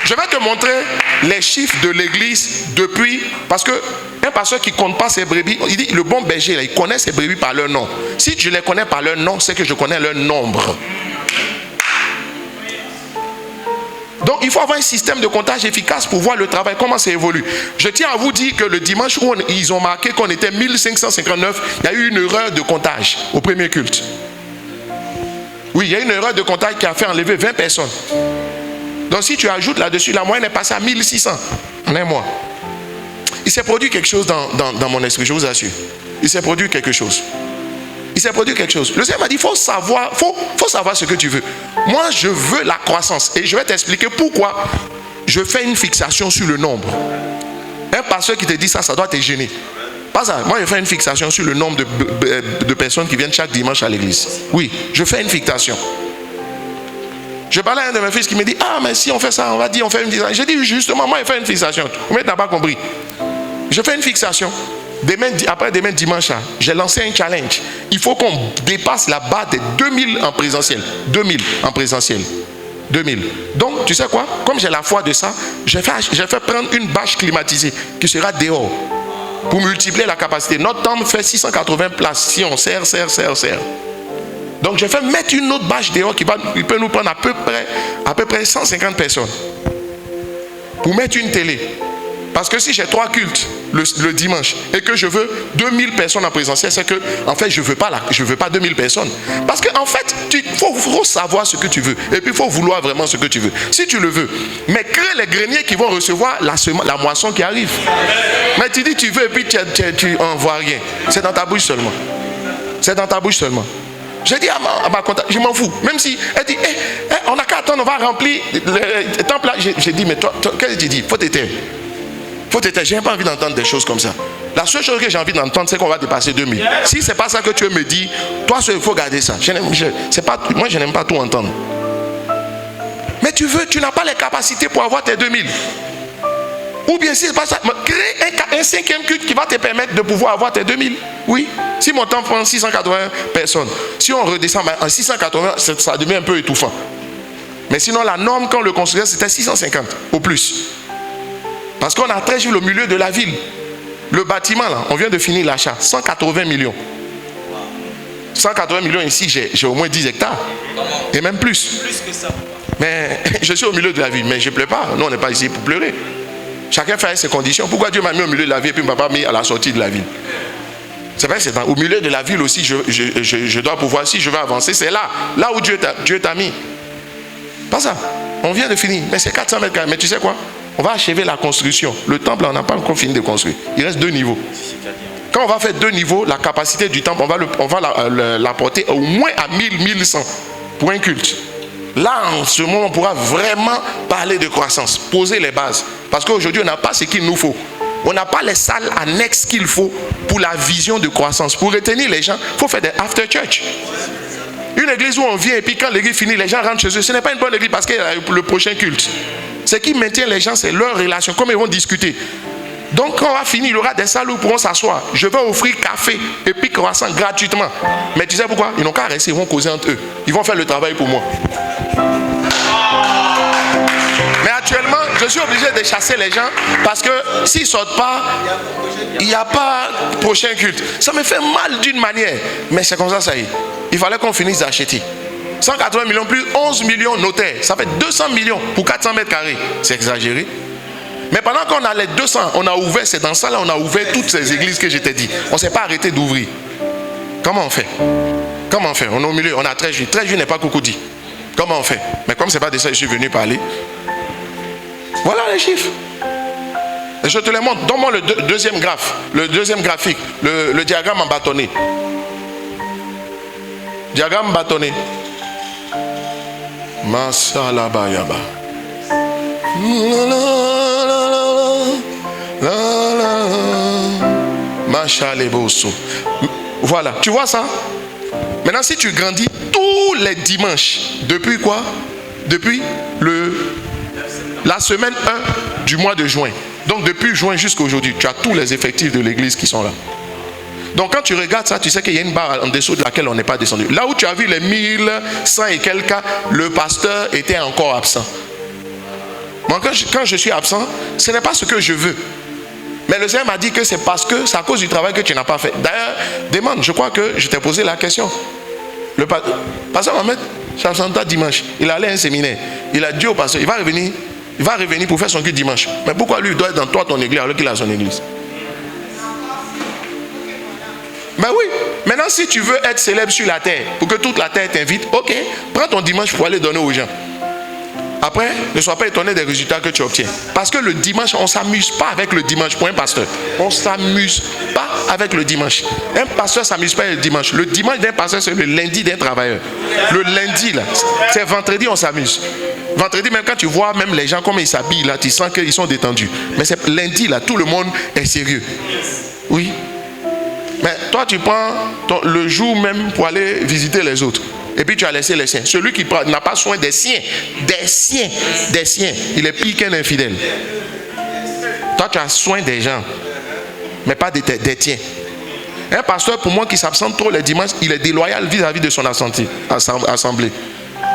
S1: je vais te montrer les chiffres de l'église depuis, parce que un pasteur qui ne compte pas ses brebis, il dit le bon berger, il connaît ses brebis par leur nom. Si je les connais par leur nom, c'est que je connais leur nombre. Donc il faut avoir un système de comptage efficace pour voir le travail, comment ça évolue. Je tiens à vous dire que le dimanche où ils ont marqué qu'on était 1559, il y a eu une erreur de comptage au premier culte. Oui, il y a une erreur de comptage qui a fait enlever 20 personnes. Donc si tu ajoutes là-dessus, la moyenne est passée à 1600 en un mois. il s'est produit quelque chose dans mon esprit, je vous assure. Il s'est produit quelque chose. Il s'est produit quelque chose. Le Seigneur m'a dit, il faut savoir ce que tu veux. Moi, je veux la croissance. Et je vais t'expliquer pourquoi je fais une fixation sur le nombre. Un pasteur qui te dit ça, ça doit te gêner. Pas ça. Moi, je fais une fixation sur le nombre de personnes qui viennent chaque dimanche à l'église. Oui, je fais une fixation. Je parlais à un de mes fils qui me dit, ah, mais si on fait ça, on va dire, on fait une fixation. J'ai dit, justement, moi, je fais une fixation. Vous n'avez pas compris. Je fais une fixation. Après demain dimanche, j'ai lancé un challenge. Il faut qu'on dépasse la barre des 2000 en présentiel. 2000 en présentiel. 2000. Donc, tu sais quoi? Comme j'ai la foi de ça, j'ai fait prendre une bâche climatisée qui sera dehors pour multiplier la capacité. Notre temple fait 680 places. Si on serre. Donc, j'ai fait mettre une autre bâche dehors qui peut nous prendre à peu près 150 personnes. Pour mettre une télé. Parce que si j'ai 3 cultes le dimanche et que je veux 2000 personnes en présentiel, c'est que en fait je veux pas 2000 personnes. Parce que en fait, il faut savoir ce que tu veux. Et puis il faut vouloir vraiment ce que tu veux. Si tu le veux, mais crée les greniers qui vont recevoir la moisson qui arrive. Mais tu dis tu veux et puis tu en vois rien. C'est dans ta bouche seulement. C'est dans ta bouche seulement. J'ai dit à ma comptable, je m'en fous. Même si elle dit, on n'a qu'à attendre, on va remplir le temple là. J'ai dit, mais toi qu'est-ce que tu dis? Faut t'éteindre. Je n'ai pas envie d'entendre des choses comme ça. La seule chose que j'ai envie d'entendre, c'est qu'on va dépasser 2000. Si ce n'est pas ça que tu veux me dire, toi, il faut garder ça. Moi, je n'aime pas tout entendre. Mais tu n'as pas les capacités pour avoir tes 2000. Ou bien si ce n'est pas ça, crée un 5e culte qui va te permettre de pouvoir avoir tes 2000. Oui. Si mon temps prend 680 personnes, si on redescend en 680, ça devient un peu étouffant. Mais sinon, la norme, quand on le construisait, c'était 650 au plus. Parce qu'on a très juste au milieu de la ville. Le bâtiment là, on vient de finir l'achat. 180 millions. 180 millions ici, j'ai au moins 10 hectares. Et même plus. Plus que ça. Mais je suis au milieu de la ville, mais je ne pleure pas. Nous, on n'est pas ici pour pleurer. Chacun fait ses conditions. Pourquoi Dieu m'a mis au milieu de la ville et puis ne m'a pas mis à la sortie de la ville? C'est vrai, c'est au milieu de la ville aussi, je dois pouvoir, si je veux avancer, c'est là où Dieu t'a mis. Pas ça. On vient de finir, mais c'est 400 mètres carrés. Mais tu sais quoi? On va achever la construction. Le temple, on n'a pas encore fini de construire. Il reste 2 niveaux. Quand on va faire 2 niveaux, la capacité du temple, on va la porter au moins à 1100 pour un culte. Là, en ce moment, on pourra vraiment parler de croissance, poser les bases. Parce qu'aujourd'hui, on n'a pas ce qu'il nous faut. On n'a pas les salles annexes qu'il faut pour la vision de croissance. Pour retenir les gens, il faut faire des after church. Une église où on vient et puis quand l'église finit, les gens rentrent chez eux. Ce n'est pas une bonne église parce qu'il y a le prochain culte. Ce qui maintient les gens, c'est leur relation, comme ils vont discuter. Donc quand on va finir, il y aura des salles où ils pourront s'asseoir. Je vais offrir café et puis croissant gratuitement. Mais tu sais pourquoi? Ils n'ont qu'à rester, ils vont causer entre eux. Ils vont faire le travail pour moi. Mais actuellement, je suis obligé de chasser les gens parce que s'ils ne sortent pas, il n'y a pas prochain culte. Ça me fait mal d'une manière. Mais c'est comme ça y est. Il fallait qu'on finisse d'acheter. 180 millions plus 11 millions notaires. Ça fait 200 millions pour 400 mètres carrés. C'est exagéré. Mais pendant qu'on a les 200, on a ouvert, c'est dans ça là, on a ouvert toutes ces églises que je t'ai dit. On ne s'est pas arrêté d'ouvrir. Comment on fait? Comment on fait? On est au milieu, on a 13 juillet. 13 juillet n'est pas Cocody. Comment on fait? Mais comme ce n'est pas de ça que je suis venu parler. Voilà les chiffres. Et je te les montre. Donne-moi le deuxième graphe, le deuxième graphique, le diagramme en bâtonnet. Diagramme bâtonnet. Masalabayaba. Voilà, tu vois ça? Maintenant, si tu grandis tous les dimanches, depuis quoi? Depuis la semaine 1 du mois de juin. Donc depuis juin jusqu'à aujourd'hui, tu as tous les effectifs de l'église qui sont là. Donc quand tu regardes ça, tu sais qu'il y a une barre en dessous de laquelle on n'est pas descendu. Là où tu as vu les 1100 et quelques cas, le pasteur était encore absent. Moi, quand je suis absent, ce n'est pas ce que je veux. Mais le Seigneur m'a dit que c'est parce que c'est à cause du travail que tu n'as pas fait. D'ailleurs, demande, je crois que je t'ai posé la question. Le pasteur Mohamed, Chasanta dimanche, il allait à un séminaire. Il a dit au pasteur, il va revenir pour faire son culte dimanche. Mais pourquoi lui, il doit être dans toi, ton église, alors qu'il a son église? Ben oui, maintenant si tu veux être célèbre sur la terre, pour que toute la terre t'invite, ok, prends ton dimanche pour aller donner aux gens. Après, ne sois pas étonné des résultats que tu obtiens. Parce que le dimanche, on ne s'amuse pas avec le dimanche pour un pasteur. On ne s'amuse pas avec le dimanche. Un pasteur ne s'amuse pas avec le dimanche. Le dimanche d'un pasteur, c'est le lundi d'un travailleur. Le lundi, là, c'est vendredi, on s'amuse. Vendredi, même quand tu vois même les gens comme ils s'habillent, là, tu sens qu'ils sont détendus. Mais c'est lundi, là, tout le monde est sérieux. Oui. Mais toi, tu prends le jour même pour aller visiter les autres. Et puis tu as laissé les siens. Celui qui n'a pas soin des siens, il est pire qu'un infidèle. Toi, tu as soin des gens, mais pas des tiens. Un pasteur, pour moi, qui s'absente trop les dimanches, il est déloyal vis-à-vis de son assemblée.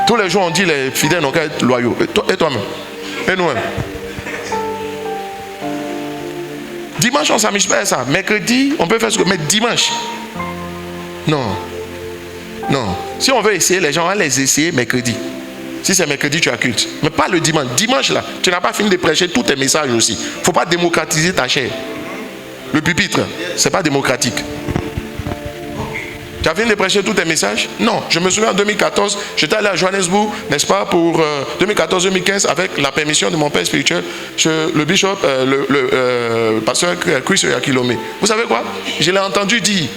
S1: Tous les jours, on dit les fidèles n'ont qu'à être loyaux. Et toi-même. Et nous-mêmes. Dimanche, on ne s'amuse pas à ça. Mercredi, on peut faire ce que... Mais dimanche, non. Non. Si on veut essayer, les gens vont les essayer mercredi. Si c'est mercredi, tu as culte. Mais pas le dimanche. Dimanche, là, tu n'as pas fini de prêcher tous tes messages aussi. Il ne faut pas démocratiser ta chair. Le pupitre, ce n'est pas démocratique. Tu as fini de prêcher tous tes messages? Non. Je me souviens en 2014, j'étais allé à Johannesburg, n'est-ce pas, pour 2014-2015, avec la permission de mon père spirituel, le bishop, le pasteur Chris Yakilome. Vous savez quoi? Je l'ai entendu dire.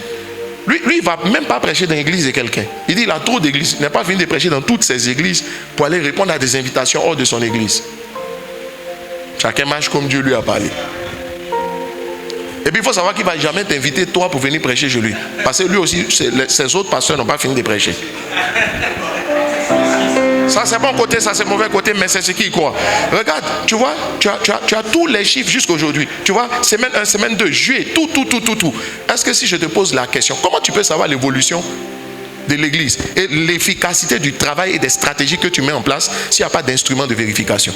S1: Lui, il ne va même pas prêcher dans l'église de quelqu'un. Il dit qu'il a trop d'églises. Il n'a pas fini de prêcher dans toutes ses églises pour aller répondre à des invitations hors de son église. Chacun marche comme Dieu lui a parlé. Et puis il faut savoir qu'il ne va jamais t'inviter toi pour venir prêcher chez lui. Parce que lui aussi, ses autres pasteurs n'ont pas fini de prêcher. Ça c'est bon côté, ça c'est mauvais côté, mais c'est ce qu'il croit. Regarde, tu vois, tu as tous les chiffres jusqu'aujourd'hui. Tu vois, semaine 1, semaine 2, juillet, tout. Est-ce que si je te pose la question, comment tu peux savoir l'évolution de l'église et l'efficacité du travail et des stratégies que tu mets en place s'il n'y a pas d'instrument de vérification?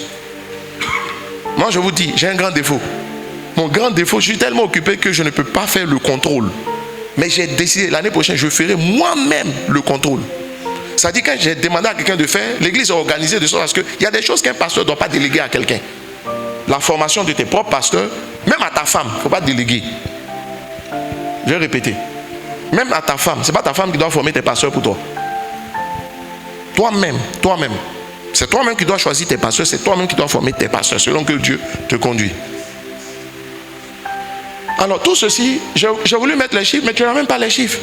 S1: Moi je vous dis, j'ai un grand défaut. Mon grand défaut, je suis tellement occupé que je ne peux pas faire le contrôle. Mais j'ai décidé, l'année prochaine, je ferai moi-même le contrôle. Ça dit, quand j'ai demandé à quelqu'un de faire, l'église est organisée de sorte à ce qu'il y a des choses qu'un pasteur ne doit pas déléguer à quelqu'un. La formation de tes propres pasteurs, même à ta femme, il ne faut pas déléguer. Je vais répéter. Même à ta femme, ce n'est pas ta femme qui doit former tes pasteurs pour toi. Toi-même. C'est toi-même qui dois choisir tes pasteurs, c'est toi-même qui dois former tes pasteurs selon que Dieu te conduit. Alors tout ceci, j'ai voulu mettre les chiffres, mais tu n'as même pas les chiffres.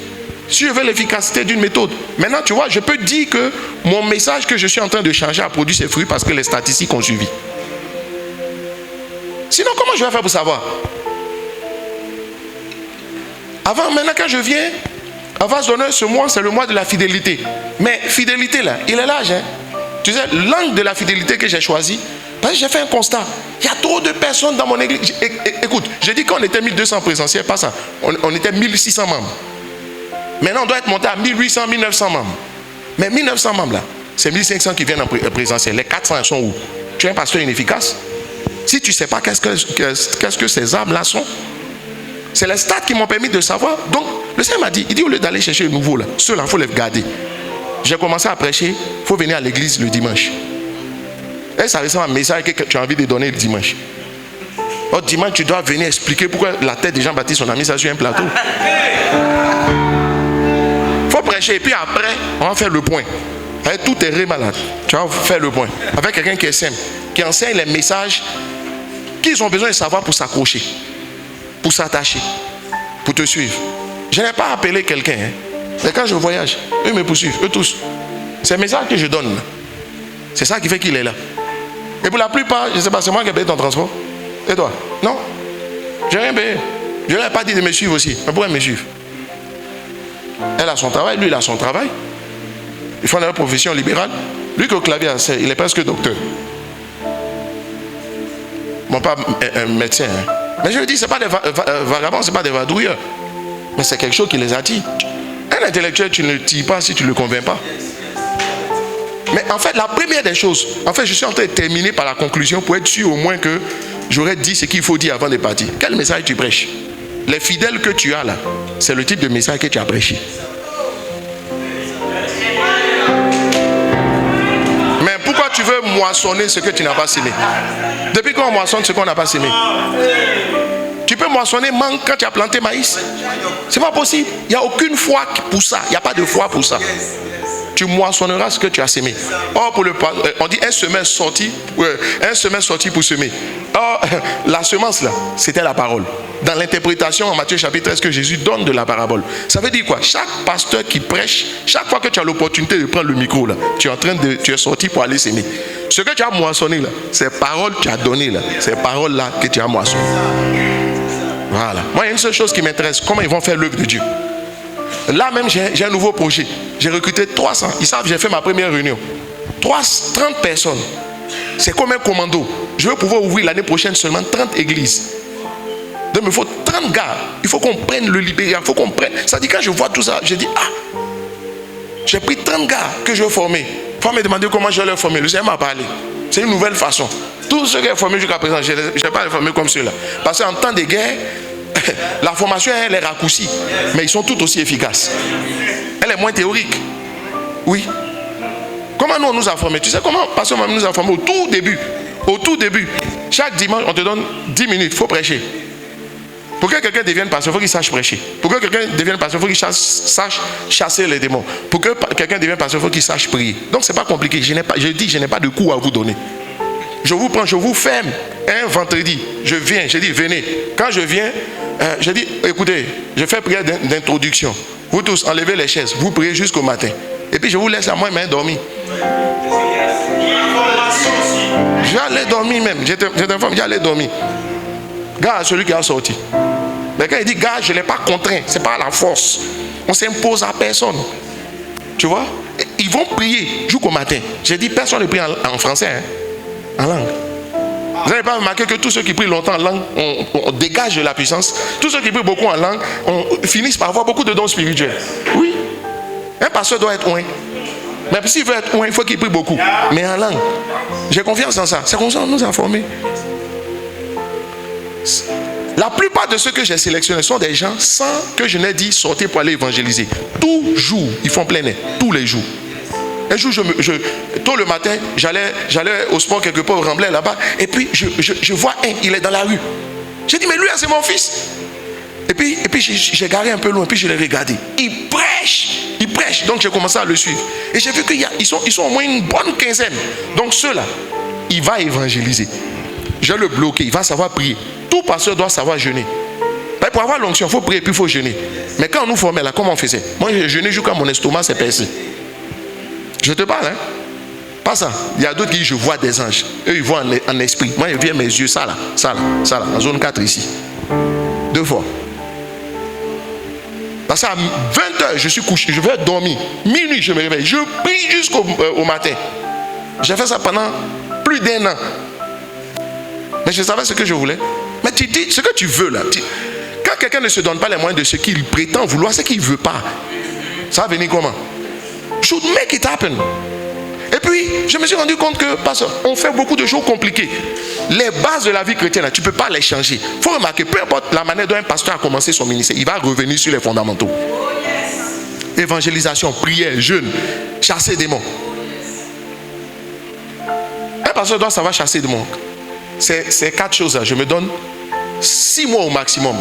S1: Si je veux l'efficacité d'une méthode, maintenant tu vois, je peux dire que mon message que je suis en train de changer a produit ses fruits parce que les statistiques ont suivi. Sinon, comment je vais faire pour savoir? Maintenant quand je viens, avant ce donner ce mois, c'est le mois de la fidélité. Mais fidélité là, il est large. Tu sais, l'angle de la fidélité que j'ai choisi, parce que j'ai fait un constat. Il y a trop de personnes dans mon église. Écoute, j'ai dit qu'on était 1200 présentiels, pas ça. On était 1600 membres. Maintenant, on doit être monté à 1800, 1900 membres. Mais 1900 membres là, c'est 1500 qui viennent en présentiel. Les 400 sont où? Tu es un pasteur inefficace? Si tu ne sais pas qu'est-ce que ces âmes là sont, c'est les stats qui m'ont permis de savoir. Donc, le Seigneur m'a dit, il dit au lieu d'aller chercher le nouveau là, ceux-là, il faut les garder. J'ai commencé à prêcher, il faut venir à l'église le dimanche. Et ça ressemble à un message que tu as envie de donner le dimanche. Au dimanche, tu dois venir expliquer pourquoi la tête de Jean-Baptiste, on a mis ça sur un plateau. Il faut prêcher et puis après, on va faire le point. Avec tous tes ré malades, tu vas faire le point. Avec quelqu'un qui est simple, qui enseigne les messages qu'ils ont besoin de savoir pour s'accrocher, pour s'attacher, pour te suivre. Je n'ai pas appelé quelqu'un. Mais quand je voyage, eux me poursuivent, eux tous. C'est le message que je donne là. C'est ça qui fait qu'il est là. Et pour la plupart, je ne sais pas, c'est moi qui ai payé ton transport. Et toi? Non. Je n'ai rien payé. Je ne lui ai pas dit de me suivre aussi. Mais pourquoi me suivre? Elle a son travail, lui il a son travail. Ils font leur profession libérale. Lui qui est au clavier, il est presque docteur. Bon, pas un médecin. Hein. Mais je lui dis, ce n'est pas des vagabonds, ce n'est pas des vadrouilleurs. Mais c'est quelque chose qui les attire. Un intellectuel, tu ne le tires pas si tu ne le convaincs pas. Mais en fait, la première des choses, en fait, je suis en train de terminer par la conclusion pour être sûr au moins que j'aurais dit ce qu'il faut dire avant de partir. Quel message tu prêches? Les fidèles que tu as là, c'est le type de message que tu as prêché. Mais pourquoi tu veux moissonner ce que tu n'as pas semé? Depuis quand on moissonne ce qu'on n'a pas semé? Tu peux moissonner mangue quand tu as planté maïs? C'est pas possible. Il n'y a aucune foi pour ça. Il n'y a pas de foi pour ça. Tu moissonneras ce que tu as semé. Or, on dit un semence sorti pour semer. Or, la semence là, c'était la parole. Dans l'interprétation en Matthieu chapitre 13 que Jésus donne de la parabole. Ça veut dire quoi? Chaque pasteur qui prêche, chaque fois que tu as l'opportunité de prendre le micro là, tu es sorti pour aller semer. Ce que tu as moissonné là, ces paroles que tu as données là, ces paroles là que tu as moissonnées. Voilà. Moi, il y a une seule chose qui m'intéresse, comment ils vont faire l'œuvre de Dieu. Là même, j'ai un nouveau projet. J'ai recruté 300. Ils savent, j'ai fait ma première réunion. 30 personnes. C'est comme un commando. Je veux pouvoir ouvrir l'année prochaine seulement 30 églises. Donc il me faut 30 gars. Il faut qu'on prenne le Libéria. Il faut qu'on prenne. Ça dit, quand je vois tout ça, je dis, j'ai pris 30 gars que je veux former. Il faut me demander comment je vais les former. Le Seigneur m'a parlé. C'est une nouvelle façon. Tous ceux qui sont formés jusqu'à présent, je ne vais pas les former comme ceux-là. Parce qu'en temps de guerre, la formation, elle est raccourcie, mais ils sont tout aussi efficaces. Elle est moins théorique. Oui. Comment nous on nous a formés? Tu sais comment Pasteur Mami nous a formés au tout début. Au tout début. Chaque dimanche, on te donne 10 minutes, il faut prêcher. Pour que quelqu'un devienne pasteur, il faut qu'il sache prêcher. Pour que quelqu'un devienne pasteur, il faut qu'il sache chasser les démons. Pour que quelqu'un devienne pasteur, il faut qu'il sache prier. Donc c'est pas compliqué. Je n'ai pas de cours à vous donner. Je vous prends, je vous ferme un vendredi. Je viens, je dis venez. Quand je viens, je dis écoutez, je fais prière d'introduction. Vous tous enlevez les chaises, vous priez jusqu'au matin. Et puis je vous laisse à moi même dormir. J'allais dormir même. J'allais dormir. Gars, celui qui a sorti. Mais quand il dit gars, je ne l'ai pas contraint. Ce n'est pas à la force. On ne s'impose à personne. Tu vois? Ils vont prier jusqu'au matin. J'ai dit personne ne prie en français. Hein? En langue. Vous n'avez pas remarqué que tous ceux qui prient longtemps en langue, on dégage de la puissance. Tous ceux qui prient beaucoup en langue, finissent par avoir beaucoup de dons spirituels. Oui. Un pasteur doit être oint. Mais s'il veut être oint, il faut qu'il prie beaucoup. Mais en langue. J'ai confiance dans ça. C'est comme ça qu'on nous a formés. La plupart de ceux que j'ai sélectionnés sont des gens sans que je n'ai dit sortez pour aller évangéliser. Toujours, ils font plein nez. Tous les jours. Un jour, tôt le matin, j'allais au sport quelque part au Remblai là-bas, et puis je vois il est dans la rue. J'ai dit, mais lui, c'est mon fils. Et puis j'ai garé un peu loin, puis je l'ai regardé. Il prêche. Donc j'ai commencé à le suivre. Et j'ai vu qu'ils sont au moins une bonne quinzaine. Donc ceux-là, il va évangéliser. Je vais le bloquer, il va savoir prier. Tout pasteur doit savoir jeûner. Mais pour avoir l'onction, il faut prier, puis il faut jeûner. Mais quand on nous formait là, comment on faisait? Moi, je jeûnais jusqu'à mon estomac s'est percé. Je te parle, hein? Pas ça. Il y a d'autres qui disent je vois des anges. Eux, ils voient en esprit. Moi, je viens mes yeux, ça là, en zone 4 ici. 2 fois. Parce qu'à 20h, je suis couché, je vais dormir. Minuit, je me réveille. Je prie jusqu'au matin. J'ai fait ça pendant plus d'1 an. Mais je savais ce que je voulais. Mais tu dis ce que tu veux là. Quand quelqu'un ne se donne pas les moyens de ce qu'il prétend vouloir, c'est qu'il ne veut pas. Ça va venir comment? Should make it happen. Et puis, je me suis rendu compte que, parce qu'on fait beaucoup de choses compliquées. Les bases de la vie chrétienne, tu ne peux pas les changer. Il faut remarquer, peu importe la manière dont un pasteur a commencé son ministère, il va revenir sur les fondamentaux. Évangélisation, prière, jeûne, chasser des démons. Un pasteur doit savoir chasser des démons. Ces 4 choses-là, je me donne 6 mois au maximum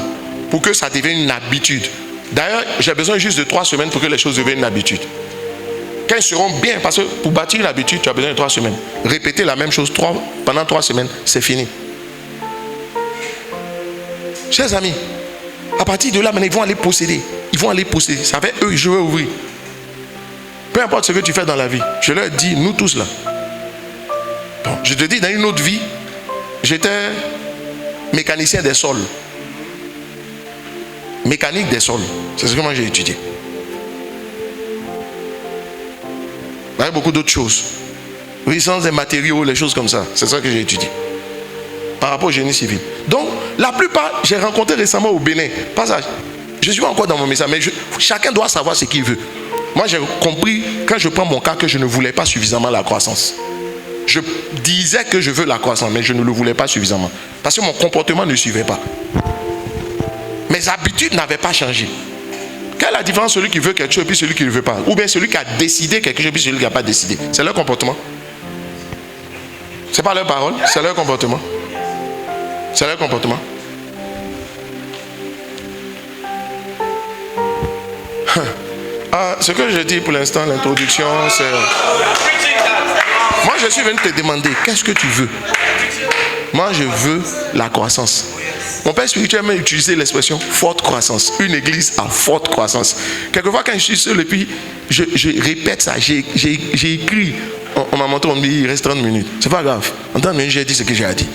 S1: pour que ça devienne une habitude. D'ailleurs, j'ai besoin juste de 3 semaines pour que les choses deviennent une habitude. Quand ils seront bien, parce que pour bâtir une habitude, tu as besoin de 3 semaines. Répéter la même chose pendant 3 semaines, c'est fini. Chers amis, à partir de là, maintenant, ils vont aller posséder. Ça fait eux, je vais ouvrir. Peu importe ce que tu fais dans la vie, je leur dis, nous tous là. Bon, je te dis, dans une autre vie, j'étais mécanicien des sols. Mécanique des sols. C'est ce que moi j'ai étudié. Il y a beaucoup d'autres choses. Puissance des matériaux, les choses comme ça. C'est ça que j'ai étudié. Par rapport au génie civil. Donc, la plupart, j'ai rencontré récemment au Bénin. Passage. Je suis encore dans mon message, mais chacun doit savoir ce qu'il veut. Moi, j'ai compris, quand je prends mon cas, que je ne voulais pas suffisamment la croissance. Je disais que je veux la croissance, mais je ne le voulais pas suffisamment. Parce que mon comportement ne suivait pas. Mes habitudes n'avaient pas changé. Quelle est la différence celui qui veut quelque chose et puis celui qui ne veut pas? Ou bien celui qui a décidé quelque chose et puis celui qui n'a pas décidé? C'est leur comportement. Ce n'est pas leur parole, c'est leur comportement. C'est leur comportement. Ce que je dis pour l'instant, l'introduction, c'est... Moi, je suis venu te demander, qu'est-ce que tu veux? Moi, je veux la croissance. Mon père spirituel m'a utilisé l'expression forte croissance. Une église à forte croissance. Quelquefois, quand je suis seul et puis je répète ça, j'ai écrit. On m'a montré, on me dit, il reste 30 minutes. C'est pas grave. En 30 minutes, j'ai dit ce que j'ai à dire.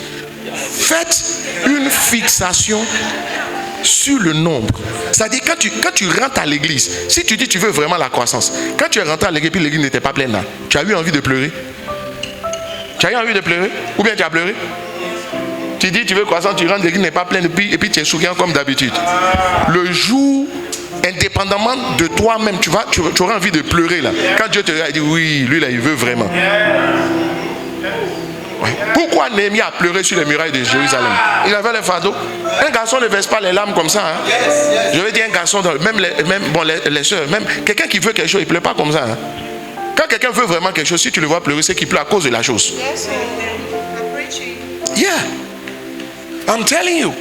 S1: Faites une fixation sur le nombre. C'est-à-dire, quand tu rentres à l'église, si tu dis tu veux vraiment la croissance, quand tu es rentré à l'église et l'église n'était pas pleine là, tu as eu envie de pleurer? Tu as eu envie de pleurer? Ou bien tu as pleuré? Tu dis tu veux croissance, tu rentres, l'église n'est pas pleine et puis tu es souriant comme d'habitude. Le jour, indépendamment de toi-même, tu auras envie de pleurer là. Quand Dieu te regarde, il dit oui, lui là, il veut vraiment. Ouais. Pourquoi Néhémie a pleuré sur les murailles de Jérusalem? Il avait le fardeau. Un garçon ne verse pas les larmes comme ça. Hein? Je veux dire un garçon, les soeurs, même quelqu'un qui veut quelque chose, il ne pleure pas comme ça. Hein? Quand quelqu'un veut vraiment quelque chose, si tu le vois pleurer, c'est qu'il pleure à cause de la chose. Yeah. I'm telling you.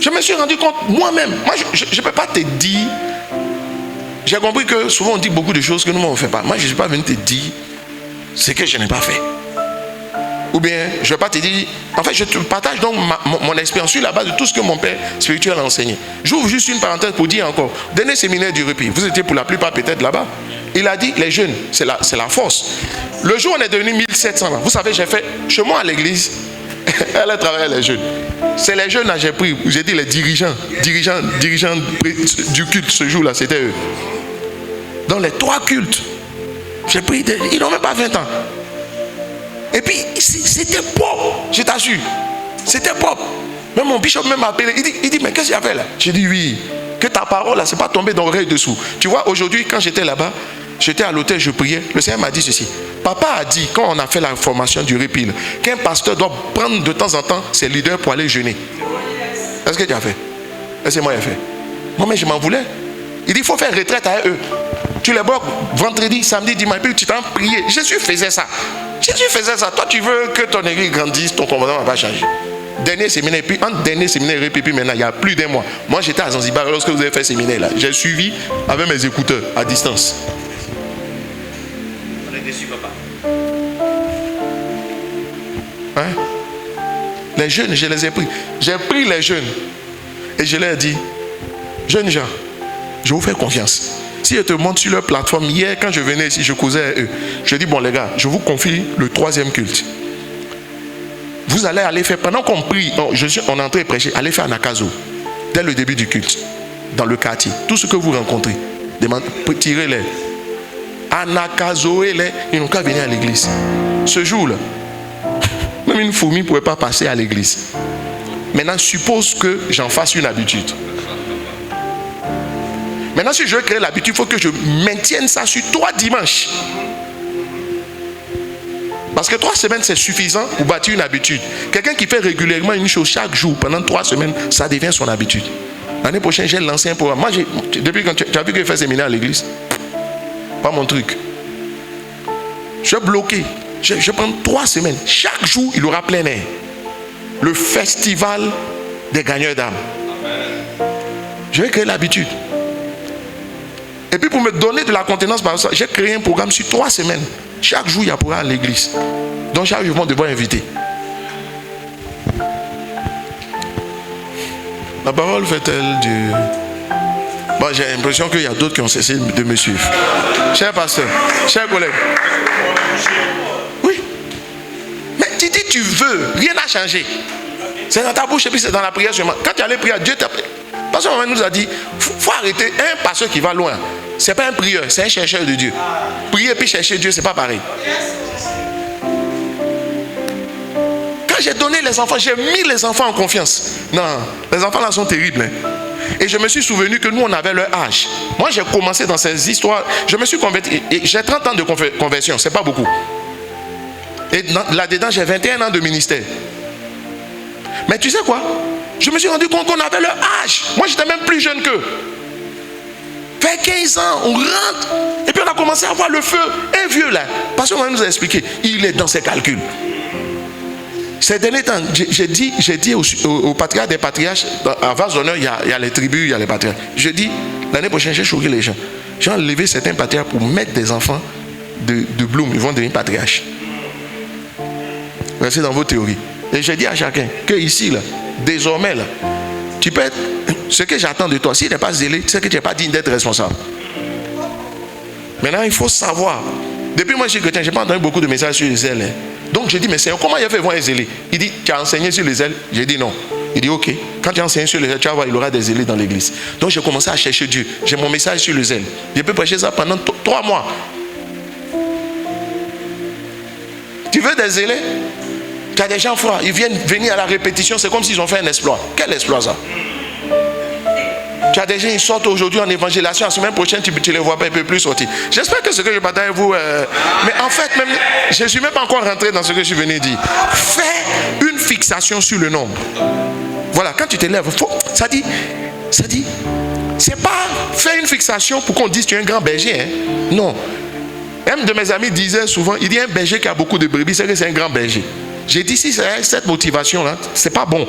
S1: Je me suis rendu compte moi-même. Moi, je ne peux pas te dire. J'ai compris que souvent on dit beaucoup de choses que nous on ne fait pas. Moi, je ne suis pas venu te dire ce que je n'ai pas fait. Ou bien, je ne vais pas te dire. En fait, je te partage donc mon expérience sur la base de tout ce que mon père spirituel a enseigné. J'ouvre juste une parenthèse pour dire encore. Dernier séminaire du répit. Vous étiez pour la plupart peut-être là-bas. Il a dit les jeunes, c'est la force. Le jour où on est devenu 1700 ans, vous savez, j'ai fait chemin à l'église. Elle a travaillé les jeunes. C'est les jeunes que j'ai pris. J'ai dit les dirigeants du culte ce jour-là, c'était eux. Dans les 3 cultes, j'ai pris ils n'ont même pas 20 ans. Et puis, c'était propre, je t'assure. C'était propre. Même mon bishop m'a appelé. Il dit, mais qu'est-ce qu'il y avait là? J'ai dit, oui, que ta parole là, c'est pas tombé dans l'oreille dessous. Tu vois, aujourd'hui, quand j'étais là-bas, j'étais à l'hôtel, je priais. Le Seigneur m'a dit ceci. Papa a dit, quand on a fait la formation du répit, qu'un pasteur doit prendre de temps en temps ses leaders pour aller jeûner. Est-ce que tu as fait? Est-ce que moi j'ai fait? Moi, mais je m'en voulais. Il dit, il faut faire retraite à eux. Tu les bloques vendredi, samedi, dimanche, puis tu t'en prier. Jésus faisait ça. Jésus faisait ça. Toi, tu veux que ton église grandisse, ton comportement va changer. Dernier séminaire, puis entre dernier séminaire et puis maintenant, il y a plus d'un mois. Moi, j'étais à Zanzibar lorsque vous avez fait séminaire là. J'ai suivi avec mes écouteurs à distance.
S2: On est déçus, papa.
S1: Hein? Les jeunes, je les ai pris. J'ai pris les jeunes et je leur ai dit, jeunes gens, je vous fais confiance. Si je te montre sur leur plateforme, hier quand je venais ici, je causais à eux. Je dis, bon les gars, je vous confie le 3e culte. Vous allez aller faire, pendant qu'on prie, on est entré prêcher, allez faire Anakazo, dès le début du culte, dans le quartier. Tout ce que vous rencontrez, tirez-les. Anakazo-les, ils n'ont qu'à venir à l'église. Ce jour-là, même une fourmi ne pouvait pas passer à l'église. Maintenant, suppose que j'en fasse une habitude. Maintenant, si je veux créer l'habitude, il faut que je maintienne ça sur 3 dimanches. Parce que 3 semaines, c'est suffisant pour bâtir une habitude. Quelqu'un qui fait régulièrement une chose chaque jour, pendant 3 semaines, ça devient son habitude. L'année prochaine, j'ai lancé un programme. Moi, depuis quand tu as vu que je fais séminaire à l'église, pas mon truc. Je suis bloqué. Je prends 3 semaines. Chaque jour, il aura plein air. Le festival des gagneurs d'âme. Je vais créer l'habitude. Et puis pour me donner de la contenance par ça, j'ai créé un programme sur 3 semaines. Chaque jour, il y a un programme à l'église. Donc chaque jour, ils vont devoir inviter. La parole fait-elle du... Bon, j'ai l'impression qu'il y a d'autres qui ont cessé de me suivre. Cher pasteur, chers collègues. Oui. Mais tu dis tu veux, rien n'a changé. C'est dans ta bouche et puis c'est dans la prière seulement. Quand tu allais prier, Dieu t'a... Parce que nous a dit, faut arrêter. Un pasteur qui va loin, c'est pas un prieur, c'est un chercheur de Dieu. Prier puis chercher Dieu, c'est pas pareil. Quand j'ai donné les enfants, j'ai mis les enfants en confiance. Non, les enfants là sont terribles. Hein. Et je me suis souvenu que nous, on avait leur âge. Moi, j'ai commencé dans ces histoires. Je me suis converti. Et j'ai 30 ans de conversion, c'est pas beaucoup. Et là-dedans, j'ai 21 ans de ministère. Mais tu sais quoi? Je me suis rendu compte qu'on avait leur âge. Moi, j'étais même plus jeune qu'eux. Fait 15 ans, on rentre. Et puis on a commencé à voir le feu. Un vieux là, parce qu'on nous a expliqué, il est dans ses calculs. Ces derniers temps, j'ai dit au patriarche des patriarches, à Vase d'honneur, il y a les tribus, il y a les patriarches. Je dis, L'année prochaine, j'ai choqué les gens. J'ai enlevé certains patriarches pour mettre des enfants de Bloom. Ils vont devenir patriarches. Restez dans vos théories. Et je dis à chacun que ici, là, désormais, là, tu peux être, ce que j'attends de toi, s'il n'est pas zélé, c'est que tu n'es pas digne d'être responsable. Maintenant, il faut savoir. Depuis moi, je suis chrétien, je n'ai pas entendu beaucoup de messages sur les ailes. Donc, je dis, mais Seigneur, comment il a fait voir un zélé? Il dit, tu as enseigné sur les ailes? J'ai dit non. Il dit, ok, quand tu as enseigné sur les ailes, tu vas voir, il y aura des zélés dans l'église. Donc, j'ai commencé à chercher Dieu. J'ai mon message sur les ailes. Je peux prêcher ça pendant 3 mois. Tu veux des zélés? Tu as des gens froids, ils viennent venir à la répétition, c'est comme s'ils ont fait un exploit. Quel exploit ça? Tu as des gens, ils sortent aujourd'hui en évangélisation, la semaine prochaine, tu ne les vois pas, ils ne peuvent plus sortir. J'espère que ce que je partage avec vous, mais en fait, même, je ne suis même pas encore rentré dans ce que je suis venu dire. Fais une fixation sur le nombre. Voilà, quand tu te lèves, ça dit, c'est pas faire une fixation pour qu'on dise que tu es un grand berger. Hein? Non. Un de mes amis disait souvent, il dit un berger qui a beaucoup de brebis, c'est que c'est un grand berger. J'ai dit, si c'est cette motivation-là, c'est pas bon.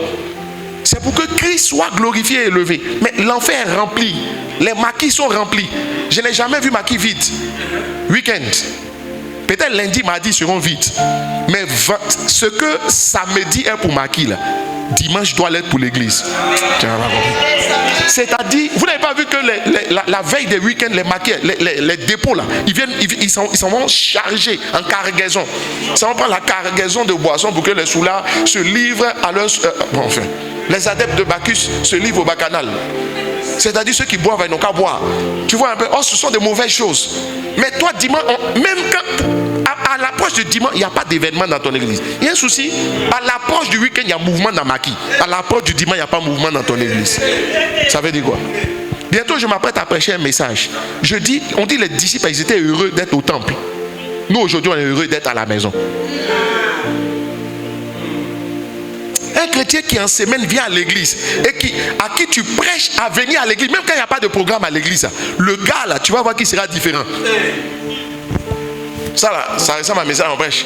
S1: C'est pour que Christ soit glorifié et élevé. Mais l'enfer est rempli. Les maquis sont remplis. Je n'ai jamais vu maquis vide. Week-end. Peut-être lundi, mardi seront vides. Mais ce que samedi est pour maquis, là, dimanche doit l'être pour l'église. C'est-à-dire, vous n'avez pas vu que la veille des week-ends, les maquis, les dépôts là, ils s'en vont charger en cargaison. Ça va prendre la cargaison de boissons pour que les soulards se livrent à leurs... enfin, les adeptes de Bacchus se livrent au bacchanal. C'est-à-dire ceux qui boivent, ils n'ont qu'à boire. Tu vois un peu, oh, ce sont des mauvaises choses. Mais toi, dimanche, même quand... À l'approche du dimanche, il n'y a pas d'événement dans ton église. Il y a un souci. À l'approche du week-end, il y a mouvement dans maquis. À l'approche du dimanche, il n'y a pas mouvement dans ton église. Ça veut dire quoi? Bientôt, je m'apprête à prêcher un message. On dit les disciples, ils étaient heureux d'être au temple. Nous, aujourd'hui, on est heureux d'être à la maison. Un chrétien qui en semaine vient à l'église et à qui tu prêches à venir à l'église, même quand il n'y a pas de programme à l'église, le gars là, tu vas voir qu'il sera différent. Ça là, ça ressemble à mes en prêche.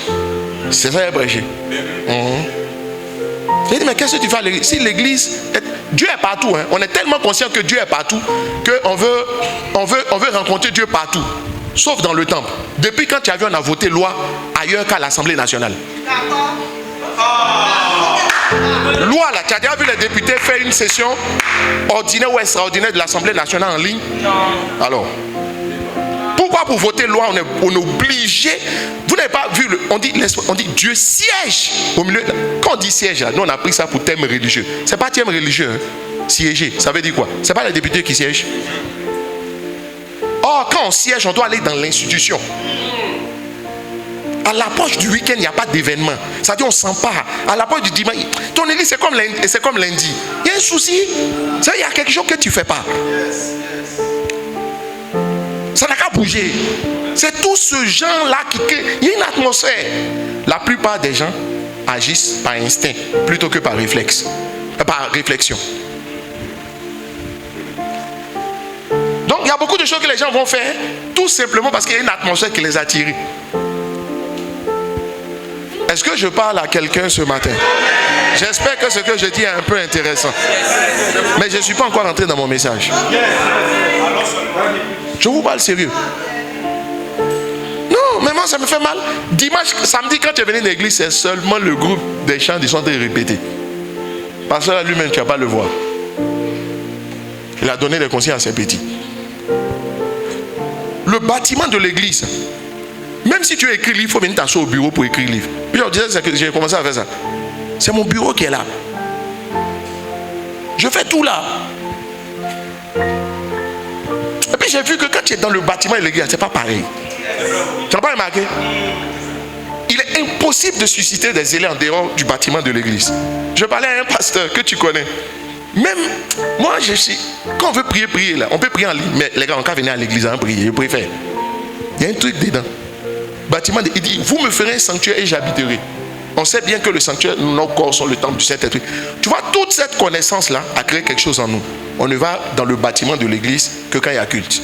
S1: C'est ça, il a prêché. J'ai dit, mais qu'est-ce que tu fais à l'église? Si l'église, Dieu est partout. Hein. On est tellement conscient que Dieu est partout qu'on veut rencontrer Dieu partout. Sauf dans le temple. Depuis quand tu as vu, on a voté loi ailleurs qu'à l'Assemblée nationale. Loi là, tu as déjà vu les députés faire une session ordinaire ou extraordinaire de l'Assemblée nationale en ligne? Alors, pourquoi pour voter loi on est obligé? Vous n'avez pas vu, on dit Dieu siège au milieu. Quand on dit siège là, nous on a pris ça pour thème religieux. C'est pas thème religieux, hein? Siéger, ça veut dire quoi? C'est pas les députés qui siègent. Or quand on siège, on doit aller dans l'institution. À l'approche du week-end, il n'y a pas d'événement. Ça dit on s'empare. À l'approche du dimanche, ton église c'est comme lundi. Il y a un souci. Il y a quelque chose que tu ne fais pas. Ça n'a qu'à bouger. C'est tout ce genre-là qui... Il y a une atmosphère. La plupart des gens agissent par instinct plutôt que par réflexe. Par réflexion. Donc il y a beaucoup de choses que les gens vont faire tout simplement parce qu'il y a une atmosphère qui les attire. Est-ce que je parle à quelqu'un ce matin? J'espère que ce que je dis est un peu intéressant. Mais je ne suis pas encore entré dans mon message. Je vous parle sérieux. Non, mais moi ça me fait mal. Dimanche, samedi, quand tu es venu dans l'église, c'est seulement le groupe des chants qui sont répétés. Parce que lui-même, tu ne vas pas le voir. Il a donné des conseils à ses petits. Le bâtiment de l'église, même si tu écris livre, il faut venir t'asseoir au bureau pour écrire livre. Puis je disais que j'ai commencé à faire ça. C'est mon bureau qui est là. Je fais tout là. Et puis j'ai vu que quand tu es dans le bâtiment de l'église, c'est pas pareil. Tu n'as pas remarqué? Il est impossible de susciter des zélés en dehors du bâtiment de l'église. Je parlais à un pasteur que tu connais. Même moi, quand on veut prier là, on peut prier en ligne. Mais les gars, on peut venir à l'église à prier, je préfère. Il y a un truc dedans. Bâtiment, il dit, vous me ferez un sanctuaire et j'habiterai. On sait bien que le sanctuaire, nos corps sont le temple du Saint-Esprit. Tu vois, toute cette connaissance-là a créé quelque chose en nous. On ne va dans le bâtiment de l'église que quand il y a culte.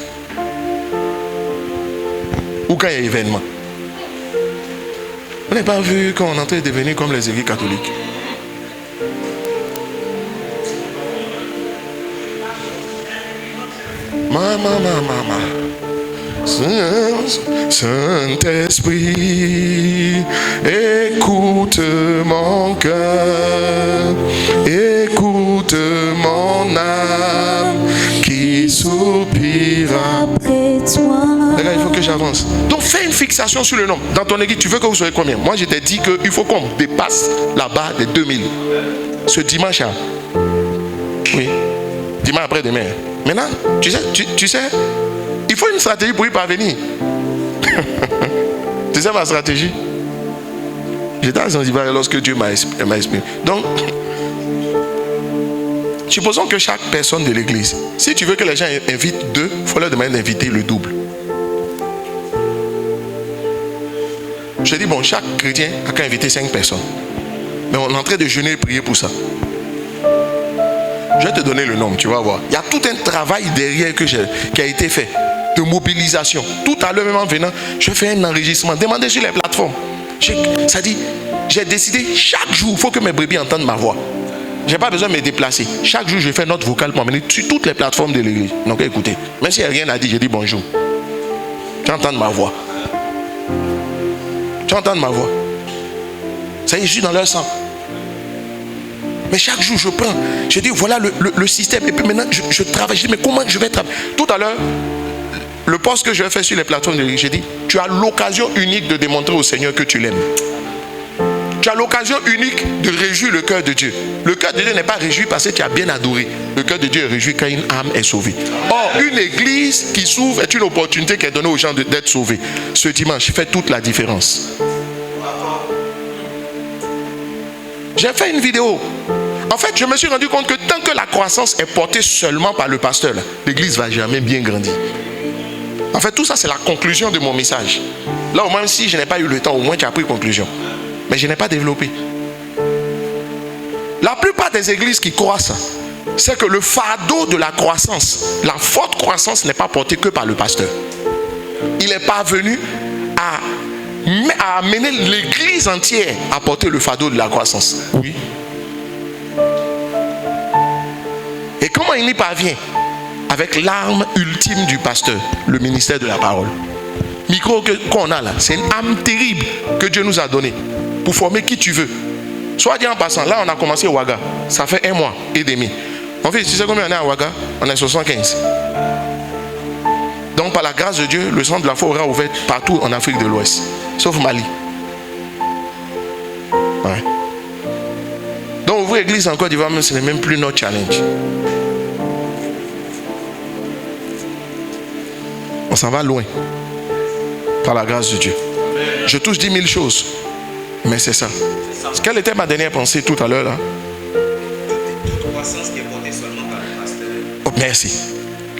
S1: Ou quand il y a événement. On n'a pas vu qu'on est en train de devenir comme les églises catholiques. Maman. Saint-Esprit, écoute mon cœur, écoute mon âme qui soupire après toi. Regarde, il faut que j'avance. Donc fais une fixation sur le nombre. Dans ton église, tu veux que vous soyez combien? Moi, je t'ai dit qu'il faut qu'on dépasse la barre des 2000. Ce dimanche là. Oui. Dimanche après-demain. Maintenant, tu sais, il faut une stratégie pour y parvenir. Tu sais ma stratégie? J'étais à Zanzibar lorsque Dieu m'a exprimé. Donc, supposons que chaque personne de l'église, si tu veux que les gens invitent 2, il faut leur demander d'inviter le double. Je dis, bon, chaque chrétien a qu'à inviter 5 personnes. Mais on est en train de jeûner et prier pour ça. Je vais te donner le nombre, tu vas voir. Il y a tout un travail derrière qui a été fait, de mobilisation. Tout à l'heure, même en venant, je fais un enregistrement. Demandez sur les plateformes. Ça dit, j'ai décidé, chaque jour, il faut que mes brebis entendent ma voix. Je n'ai pas besoin de me déplacer. Chaque jour, je fais note vocale pour m'amener sur toutes les plateformes de l'église. Donc écoutez, même s'il n'y a rien à dire, je dis bonjour. Tu entends ma voix. Tu entends ma voix. Ça y est, je suis dans leur sang. Mais chaque jour, je prends. Je dis, voilà le système. Et puis maintenant, je travaille. Je dis, mais comment je vais travailler? Tout à l'heure, le poste que je vais faire sur les plateformes de l'église, j'ai dit, tu as l'occasion unique de démontrer au Seigneur que tu l'aimes. Tu as l'occasion unique de réjouir le cœur de Dieu. Le cœur de Dieu n'est pas réjoui parce que tu as bien adoré. Le cœur de Dieu est réjoui quand une âme est sauvée. Or, une église qui s'ouvre est une opportunité qui est donnée aux gens d'être sauvés. Ce dimanche, fait toute la différence. J'ai fait une vidéo. En fait, je me suis rendu compte que tant que la croissance est portée seulement par le pasteur, l'église ne va jamais bien grandir. En fait, tout ça, c'est la conclusion de mon message. Là, au moins, si je n'ai pas eu le temps, au moins tu as pris conclusion. Mais je n'ai pas développé. La plupart des églises qui croissent, c'est que le fardeau de la croissance, la forte croissance n'est pas portée que par le pasteur. Il est parvenu à amener l'église entière à porter le fardeau de la croissance. Oui. Et comment il y parvient? Avec l'arme ultime du pasteur, le ministère de la parole. Micro qu'on a là, c'est une âme terrible que Dieu nous a donnée pour former qui tu veux. Soit dit en passant, là on a commencé au Ouaga, ça fait 1 mois et demi. En fait, tu sais combien on est à Ouaga? On est 75. Donc par la grâce de Dieu, le centre de la foi aura ouvert partout en Afrique de l'Ouest, sauf Mali. Ouais. Donc ouvrir l'église en Côte d'Ivoire, ce n'est même plus notre challenge. On s'en va loin. Par la grâce de Dieu. Je touche 10 000 choses. Mais c'est ça. Quelle était ma dernière pensée tout à l'heure là? Croissance qui est portée seulement par le pasteur. Oh, merci.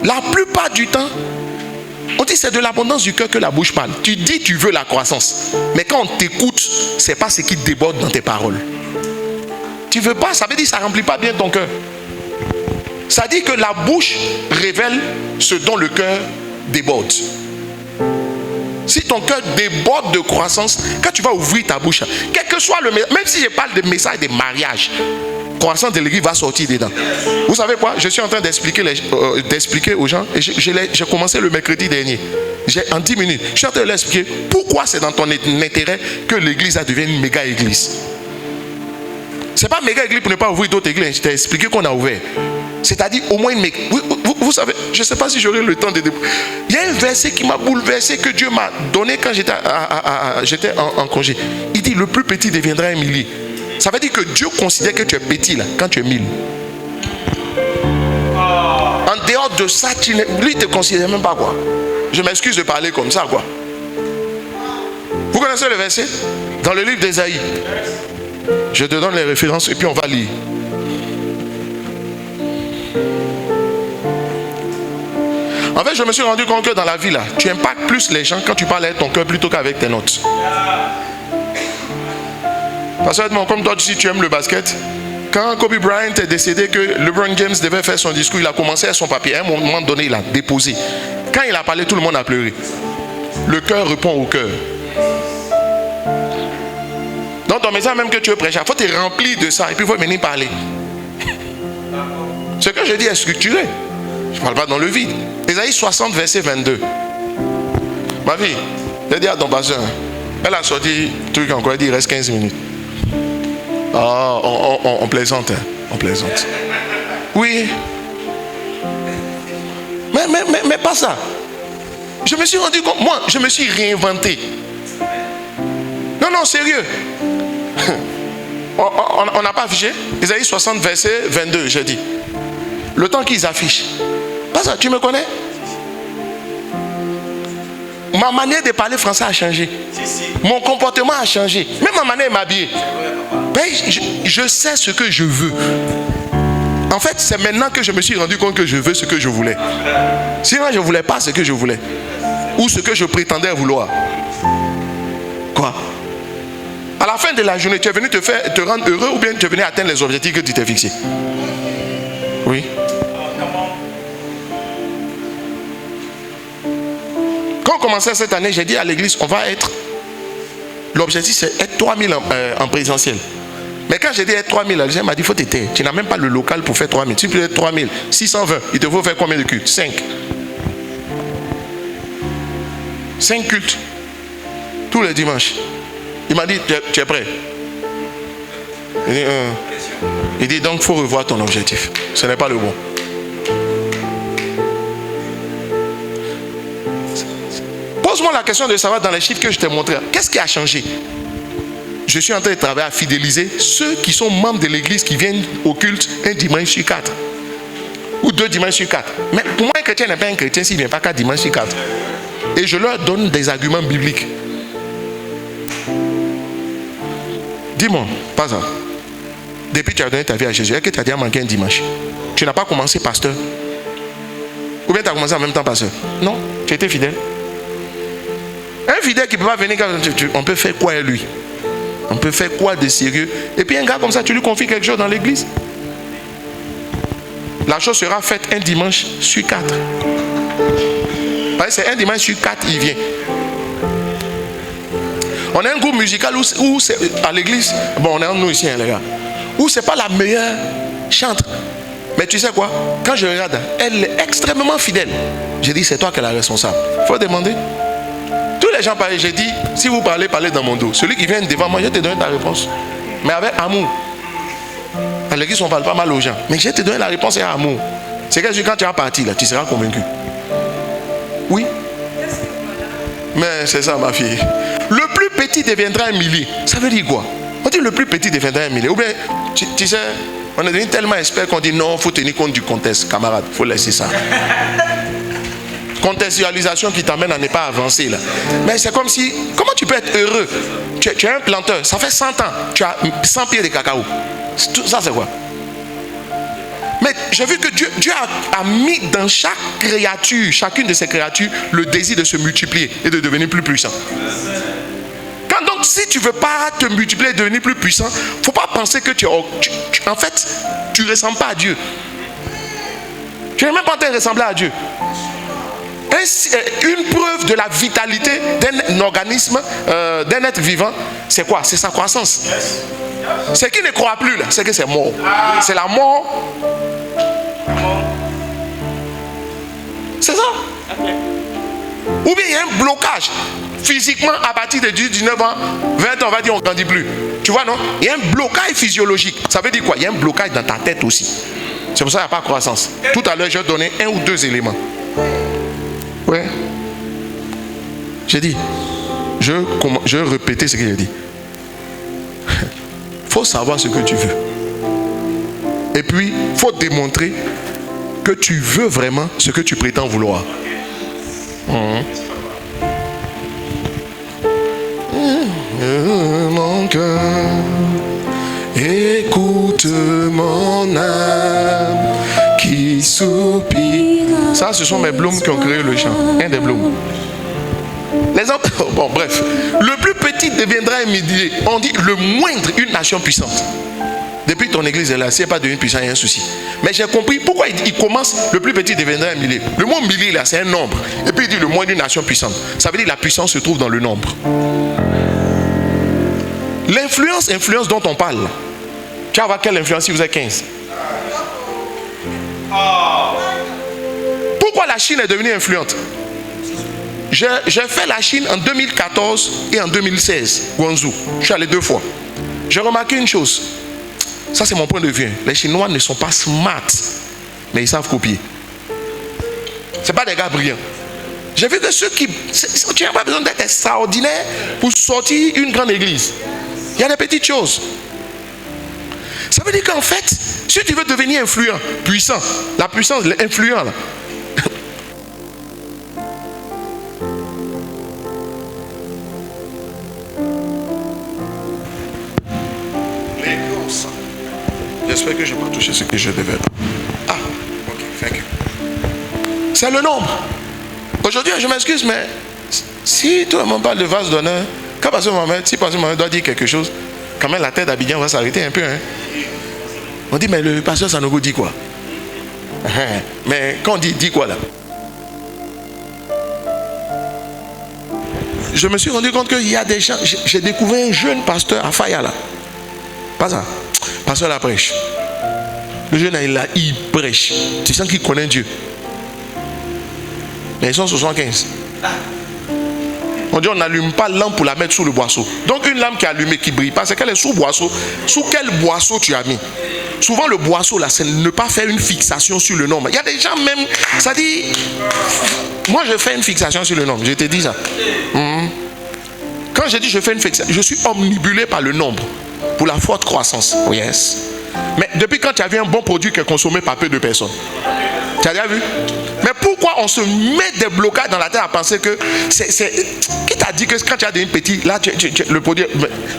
S1: La plupart du temps, on dit c'est de l'abondance du cœur que la bouche parle. Tu dis tu veux la croissance. Mais quand on t'écoute, c'est pas ce qui déborde dans tes paroles. Tu veux pas, ça veut dire que ça ne remplit pas bien ton cœur. Ça dit que la bouche révèle ce dont le cœur déborde. Si ton cœur déborde de croissance, quand tu vas ouvrir ta bouche, quel que soit le message, même si je parle de message de mariage, croissance de l'église va sortir dedans. Vous savez quoi? Je suis en train d'expliquer aux gens, et j'ai commencé le mercredi dernier. En 10 minutes, je suis en train de leur expliquer pourquoi c'est dans ton intérêt que l'église devienne une méga église. C'est pas méga église pour ne pas ouvrir d'autres églises. Je t'ai expliqué qu'on a ouvert. C'est-à-dire au moins une méga. Vous savez, je ne sais pas si j'aurai le temps de débrouiller. Il y a un verset qui m'a bouleversé, que Dieu m'a donné quand j'étais en congé. Il dit, le plus petit deviendra un millier. Ça veut dire que Dieu considère que tu es petit là, quand tu es 1000. En dehors de ça, lui ne te considère même pas quoi. Je m'excuse de parler comme ça quoi. Vous connaissez le verset? Dans le livre d'Ésaïe. Je te donne les références et puis on va lire. En fait, je me suis rendu compte que dans la vie là, tu impactes plus les gens quand tu parles avec ton cœur plutôt qu'avec tes notes. Parce que comme toi, si tu aimes le basket, quand Kobe Bryant est décédé, que LeBron James devait faire son discours, il a commencé à son papier. À un moment donné, il a déposé. Quand il a parlé, tout le monde a pleuré. Le cœur répond au cœur. Donc ton message même que tu veux prêcher, il faut te remplir de ça et puis il faut venir parler. Ce que je dis est structuré. Je ne parle pas dans le vide. Ésaïe 60, verset 22. Ma fille, j'ai dit à ton pasteur, elle a sorti le truc encore, elle dit il reste 15 minutes. Ah, on plaisante, hein. On plaisante. Oui. Mais pas ça. Je me suis rendu compte, moi, je me suis réinventé. Non, sérieux. On n'a pas affiché Isaïe 60, verset 22, j'ai dit. Le temps qu'ils affichent. Pas ça, tu me connais? Ma manière de parler français a changé. Mon comportement a changé. Même ma manière de m'habiller. Je sais ce que je veux. En fait, c'est maintenant que je me suis rendu compte que je veux ce que je voulais. Sinon, je ne voulais pas ce que je voulais. Ou ce que je prétendais vouloir. Quoi? À la fin de la journée, tu es venu te rendre heureux ou bien tu es venu atteindre les objectifs que tu t'es fixés? Oui. Quand on commençait cette année, j'ai dit à l'église, on va être... L'objectif, c'est être 3000 en présentiel. Mais quand j'ai dit être 3000, elle m'a dit, il faut t'éteindre. Tu n'as même pas le local pour faire 3000. Si tu peux être 3620, il te faut faire combien de cultes? 5. 5 cultes. Tous les dimanches. Il m'a dit, tu es prêt? Il dit, donc il faut revoir ton objectif. Ce n'est pas le bon. Pose-moi la question de savoir dans les chiffres que je t'ai montrés. Qu'est-ce qui a changé? Je suis en train de travailler à fidéliser ceux qui sont membres de l'église qui viennent au culte un dimanche sur 4. Ou 2 dimanches sur 4. Mais pour moi, un chrétien n'est pas un chrétien s'il ne vient pas 4 dimanches sur 4. Et je leur donne des arguments bibliques. Dis-moi, pas ça. Depuis que tu as donné ta vie à Jésus, est-ce que tu as déjà manqué un dimanche? Tu n'as pas commencé pasteur? Ou bien tu as commencé en même temps pasteur? Non, tu étais fidèle. Un fidèle qui ne peut pas venir, on peut faire quoi à lui? On peut faire quoi de sérieux? Et puis un gars comme ça, tu lui confies quelque chose dans l'église. La chose sera faite un dimanche sur 4. Parce que c'est un dimanche sur 4, il vient. On a un groupe musical où c'est à l'église, bon on est en nous ici les gars, où c'est pas la meilleure chante. Mais tu sais quoi? Quand je regarde, elle est extrêmement fidèle. J'ai dit, c'est toi qui es la responsable. Il faut demander. Tous les gens parlent, j'ai dit, si vous parlez dans mon dos. Celui qui vient devant moi, je te donne ta réponse. Mais avec amour. À l'église, on parle pas mal aux gens. Mais je te donne la réponse avec amour. C'est que quand tu vas partir, là, tu seras convaincu. Oui. Mais c'est ça, ma fille. Le plus petit deviendra un millier. Ça veut dire quoi? On dit le plus petit deviendra un millier. Ou bien, tu sais, on est devenu tellement expert qu'on dit non, il faut tenir compte du contexte, camarade. Il faut laisser ça. Contextualisation qui t'amène à ne pas avancer là. Mais c'est comme si, comment tu peux être heureux? Tu es un planteur, ça fait 100 ans, tu as 100 pieds de cacao. Ça c'est quoi? Mais j'ai vu que Dieu a mis dans chaque créature, chacune de ces créatures, le désir de se multiplier et de devenir plus puissant. Quand donc, si tu ne veux pas te multiplier et devenir plus puissant, il ne faut pas penser que en fait, tu ne ressembles pas à Dieu. Tu n'es même pas en train de ressembler à Dieu. Une preuve de la vitalité d'un organisme, d'un être vivant, c'est quoi? C'est sa croissance. Ce qui ne croit plus là, c'est que c'est mort. C'est la mort. C'est ça. Ou bien il y a un blocage physiquement à partir de 19 ans, 20 ans, on va dire on ne grandit plus. Tu vois non? Il y a un blocage physiologique. Ça veut dire quoi? Il y a un blocage dans ta tête aussi. C'est pour ça qu'il n'y a pas de croissance. Tout à l'heure, je vais donner 1 ou 2 éléments. Ouais. J'ai dit, je vais répéter ce que j'ai dit. Il faut savoir ce que tu veux. Et puis, il faut démontrer que tu veux vraiment ce que tu prétends vouloir. Mon cœur, écoute mon âme qui soupire. Ça, ce sont mes blooms qui ont créé le chant. Un des blooms. Les autres, bon, bref. Le plus petit deviendra un millier. On dit le moindre, une nation puissante. Depuis ton église est là, si elle n'est pas devenue puissante, il y a un souci. Mais j'ai compris pourquoi il commence, le plus petit deviendra un millier. Le mot millier là, c'est un nombre. Et puis il dit le moindre, une nation puissante. Ça veut dire que la puissance se trouve dans le nombre. L'influence dont on parle. Tu vas avoir quelle influence si vous êtes 15? Pourquoi la Chine est devenue influente? J'ai fait la Chine en 2014 et en 2016, Guangzhou. Je suis allé 2 fois. J'ai remarqué une chose. Ça, c'est mon point de vue. Les Chinois ne sont pas smart, mais ils savent copier. Ce n'est pas des gars brillants. J'ai vu que ceux qui... Tu n'as pas besoin d'être extraordinaire pour sortir une grande église. Il y a des petites choses. Ça veut dire qu'en fait, si tu veux devenir influent, puissant, la puissance, l'influent, là. J'espère que je n'ai pas touché ce que je devais. Ah, ok, thank you. C'est le nombre. Aujourd'hui, je m'excuse, mais si tout le monde parle de vase d'honneur, quand Pasteur Mohamed, si Pasteur Mohamed doit dire quelque chose, quand même la tête d'Abidjan va s'arrêter un peu. Hein? On dit, mais le pasteur Sanogo dit quoi? Mais quand on dit quoi là? Je me suis rendu compte qu'il y a des gens. J'ai découvert un jeune pasteur à Faya là. Pas ça. Pasteur la prêche. Le jeune il prêche. Tu sens qu'il connaît Dieu. Mais ils sont 75. On dit on n'allume pas lampe pour la mettre sous le boisseau. Donc une lampe qui est allumée, qui ne brille pas, c'est qu'elle est sous boisseau. Sous quel boisseau tu as mis? Souvent le boisseau là, c'est ne pas faire une fixation sur le nombre. Il y a des gens même, ça dit, moi je fais une fixation sur le nombre, je t'ai dit ça. Quand je dis je fais une fixation, je suis omnibulé par le nombre pour la forte croissance. Oh yes. Mais depuis quand tu as vu un bon produit qui est consommé par peu de personnes? Tu as déjà vu? Mais pourquoi on se met des blocages dans la tête à penser que c'est... Qui t'a dit que quand tu as des petits, là, le produit...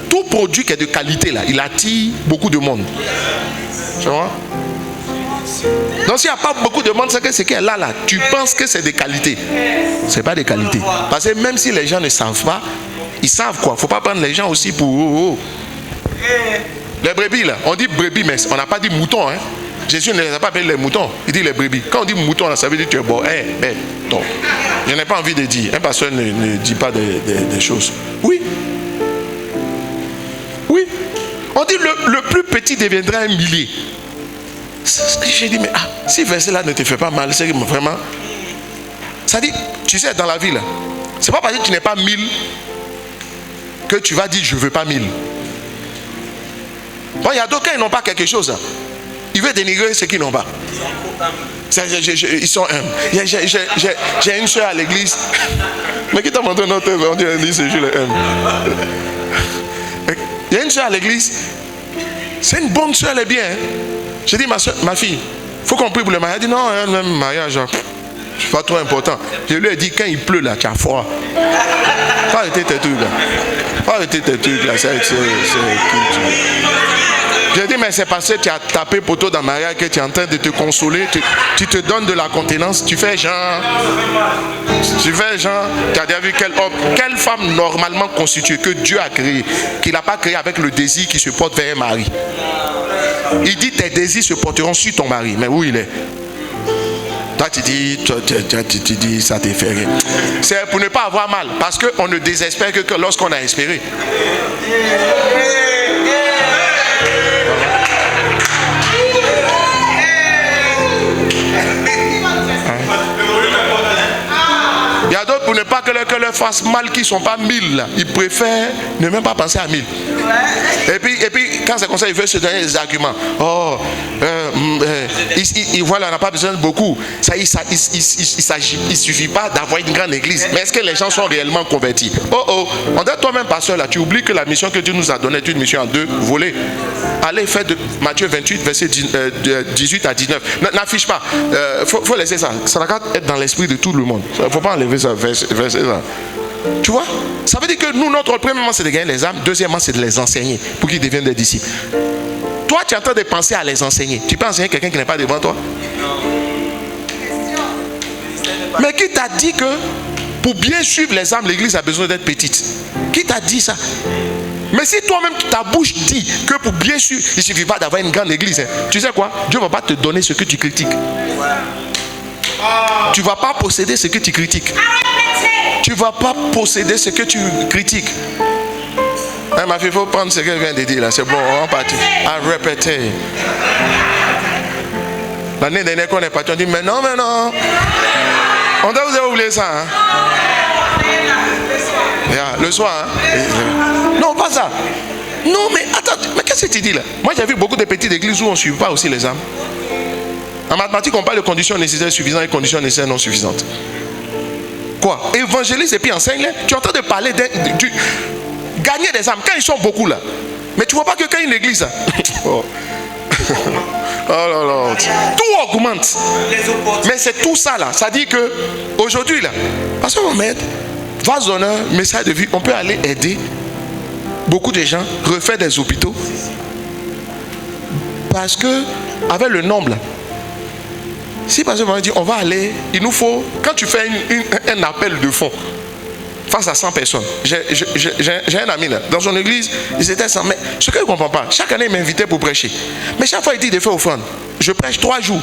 S1: Tout produit qui est de qualité, là, il attire beaucoup de monde. Tu vois? Donc s'il n'y a pas beaucoup de monde, c'est que ce qui est là, tu penses que c'est de qualité. Ce n'est pas de qualité. Parce que même si les gens ne savent pas, ils savent quoi. Il ne faut pas prendre les gens aussi pour... Les brebis, là, on dit brebis, mais on n'a pas dit mouton, hein. Jésus ne les a pas appelés les moutons, il dit les brebis. Quand on dit mouton, là, ça veut dire que tu es bon. Donc, je n'ai pas envie de dire. Un pasteur ne dit pas des choses. Oui. Oui. On dit le plus petit deviendra un millier. J'ai dit, mais si verset-là ne te fait pas mal, c'est vraiment... Ça dit, tu sais, dans la vie, là, c'est pas parce que tu n'es pas 1000 que tu vas dire je ne veux pas 1000. Bon, il y a d'autres qui n'ont pas quelque chose. Hein. Il veut dénigrer ceux qui n'ont pas. Ils sont humbles. J'ai une soeur à l'église. Mais qui t'a montré notre œuvre? On dit l'église, c'est juste les humbles. Il y a une soeur à l'église. C'est une bonne soeur, elle est bien. Hein? J'ai dit, ma fille, il faut qu'on prie pour le mariage. Elle dit, non, le mariage, c'est pas trop important. Je lui ai dit, quand il pleut là, tu as froid. Faut arrêter tes trucs là. Faut arrêter tes trucs là. J'ai dit, mais c'est parce que tu as tapé poteau dans le mariage que tu es en train de te consoler. Tu te donnes de la contenance. Tu fais genre. Tu as déjà vu quelle femme normalement constituée que Dieu a créée, qu'il n'a pas créée avec le désir qui se porte vers un mari. Il dit, tes désirs se porteront sur ton mari. Mais où il est? Toi, tu dis, ça te fait rien. C'est pour ne pas avoir mal. Parce qu'on ne désespère que lorsqu'on a espéré. Il y a d'autres pour ne pas que leur fasse mal qui ne sont pas 1000 là. Ils préfèrent ne même pas penser à 1000. Et puis quand c'est comme ça, ils veulent se donner des arguments. Voilà, on n'a pas besoin de beaucoup. Il ne suffit pas d'avoir une grande église. Mais est-ce que les gens sont réellement convertis? On dit toi-même, pasteur, là, tu oublies que la mission que Dieu nous a donnée est une mission en 2 volets. Allez, faites de Matthieu 28, verset 18 à 19. N'affiche pas. Faut laisser ça. Ça doit être dans l'esprit de tout le monde. Il ne faut pas enlever ça, verset ça. Tu vois? Ça veut dire que nous, notre premièrement, c'est de gagner les âmes. Deuxièmement, c'est de les enseigner pour qu'ils deviennent des disciples. Toi, tu es en train de penser à les enseigner. Tu peux enseigner quelqu'un qui n'est pas devant toi? Mais qui t'a dit que pour bien suivre les âmes, l'église a besoin d'être petite? Qui t'a dit ça? Mais si toi-même, ta bouche dit que pour bien suivre, il ne suffit pas d'avoir une grande église. Hein. Tu sais quoi? Dieu ne va pas te donner ce que tu critiques. Tu ne vas pas posséder ce que tu critiques. Tu ne vas pas posséder ce que tu critiques. Hein, ma fille, il faut prendre ce qu'elle vient de dire là. C'est bon, on va partir. À répéter. L'année dernière qu'on est parti, on dit mais non. On doit vous avoir oublié ça. Hein? Le soir. Hein? Non, pas ça. Non, mais attends, mais qu'est-ce que tu dis là? Moi, j'ai vu beaucoup de petites églises où on ne suit pas aussi les âmes. En mathématiques, on parle de conditions nécessaires suffisantes et conditions nécessaires non suffisantes. Quoi? Évangélise et puis enseigne. Tu es en train de parler de gagner des âmes quand ils sont beaucoup là. Mais tu ne vois pas que quand une église. Oh. Oh là là. Tout augmente. Mais c'est tout ça là. Ça dit que aujourd'hui là, parce qu'on met vase d'honneur, message de vie, on peut aller aider beaucoup de gens, refaire des hôpitaux. Parce que avec le nombre là, si par exemple on dit on va aller, il nous faut, quand tu fais un appel de fonds face à 100 personnes, j'ai un ami là, dans son église, ils étaient 100, mais ce que je ne comprends pas, chaque année il m'invitait pour prêcher, mais chaque fois il dit de faire offrande, je prêche 3 jours,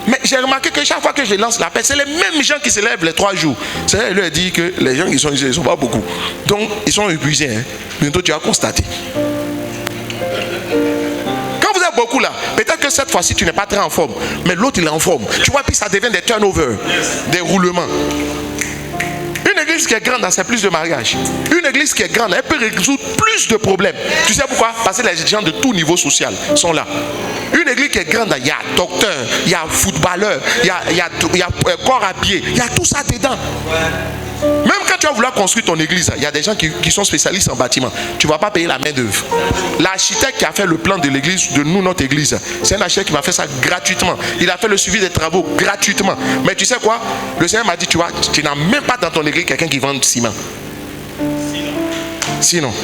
S1: mais j'ai remarqué que chaque fois que je lance l'appel, c'est les mêmes gens qui se lèvent les 3 jours. C'est là, il lui a dit que les gens qui sont ici, ils ne sont pas beaucoup, donc ils sont épuisés, hein. Bientôt tu as constaté. Beaucoup là, peut-être que cette fois-ci tu n'es pas très en forme, mais l'autre il est en forme. Tu vois, puis ça devient des turnovers, des roulements. Une église qui est grande, c'est plus de mariage. Une église qui est grande, elle peut résoudre plus de problèmes. Tu sais pourquoi? Parce que les gens de tout niveau social sont là. Une église qui est grande, il y a docteur, il y a footballeur, il y a corps à pied, il y a tout ça dedans. Même quand tu vas vouloir construire ton église, il y a des gens qui sont spécialistes en bâtiment. Tu ne vas pas payer la main d'œuvre. L'architecte qui a fait le plan de l'église, de nous, notre église, c'est un architecte qui m'a fait ça gratuitement. Il a fait le suivi des travaux gratuitement. Mais tu sais quoi? Le Seigneur m'a dit, tu vois, tu n'as même pas dans ton église quelqu'un qui vend du ciment. Sinon.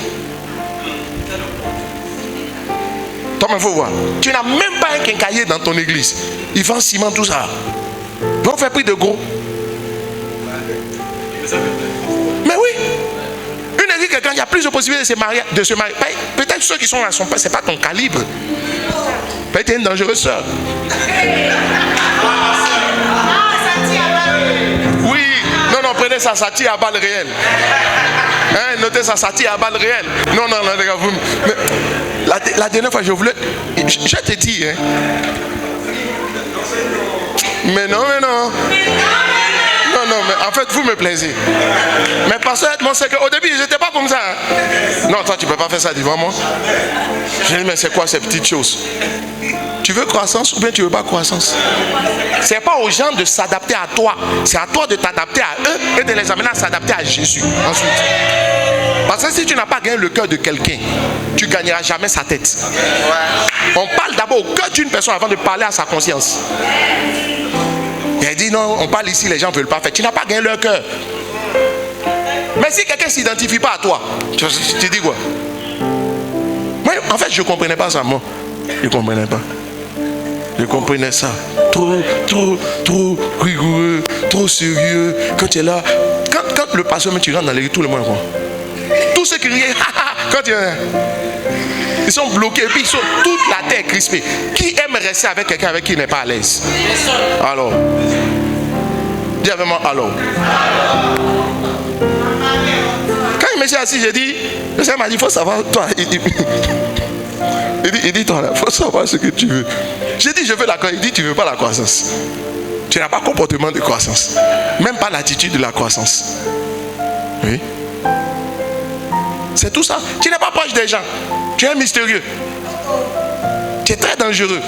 S1: Toi, il faut voir. Tu n'as même pas un quincaillier dans ton église. Il vend ciment, tout ça. Donc, on fait prix de gros. Mais oui, une église, quelqu'un, il y a plus de possibilités de se marier. Peut-être ceux qui sont là, ce n'est pas ton calibre. Peut-être une dangereuse soeur. Oui, non, prenez ça, ça tire à balles réelles. Hein, notez ça, ça tire à balles réelles. Non, les gars, vous. Mais, la dernière fois, je voulais. Je te dis, hein. Mais non. Non, mais en fait, vous me plaisez. Mais pasteur, c'est qu'au début, je n'étais pas comme ça. Hein. Non, toi, tu ne peux pas faire ça devant moi. Je dis, mais c'est quoi ces petites choses? Tu veux croissance ou bien tu ne veux pas croissance? Ce n'est pas aux gens de s'adapter à toi. C'est à toi de t'adapter à eux et de les amener à s'adapter à Jésus. Ensuite. Parce que si tu n'as pas gagné le cœur de quelqu'un, tu ne gagneras jamais sa tête. On parle d'abord au cœur d'une personne avant de parler à sa conscience. Il dit non, on parle ici, les gens ne veulent pas faire. Tu n'as pas gagné leur cœur. Mais si quelqu'un ne s'identifie pas à toi, tu dis quoi? Moi, en fait, je ne comprenais pas ça, moi. Je ne comprenais pas. Je comprenais ça. Trop rigoureux, trop sérieux. Quand tu es là, quand le pasteur, tu rentres dans l'église, tout le monde quoi. Tous ceux qui rient, quand ils sont bloqués, et puis toute la tête crispée. Qui aime rester avec quelqu'un avec qui il n'est pas à l'aise? Alors, dis avec moi, alors. Quand il me s'est assis, j'ai dit, le Seigneur m'a dit, il faut savoir, toi, il dit, toi, il faut savoir ce que tu veux. J'ai dit, je veux la croissance. Il dit, tu ne veux pas la croissance. Tu n'as pas comportement de croissance. Même pas l'attitude de la croissance. Oui. C'est tout ça. Tu n'es pas proche des gens. Tu es mystérieux. Tu es très dangereux.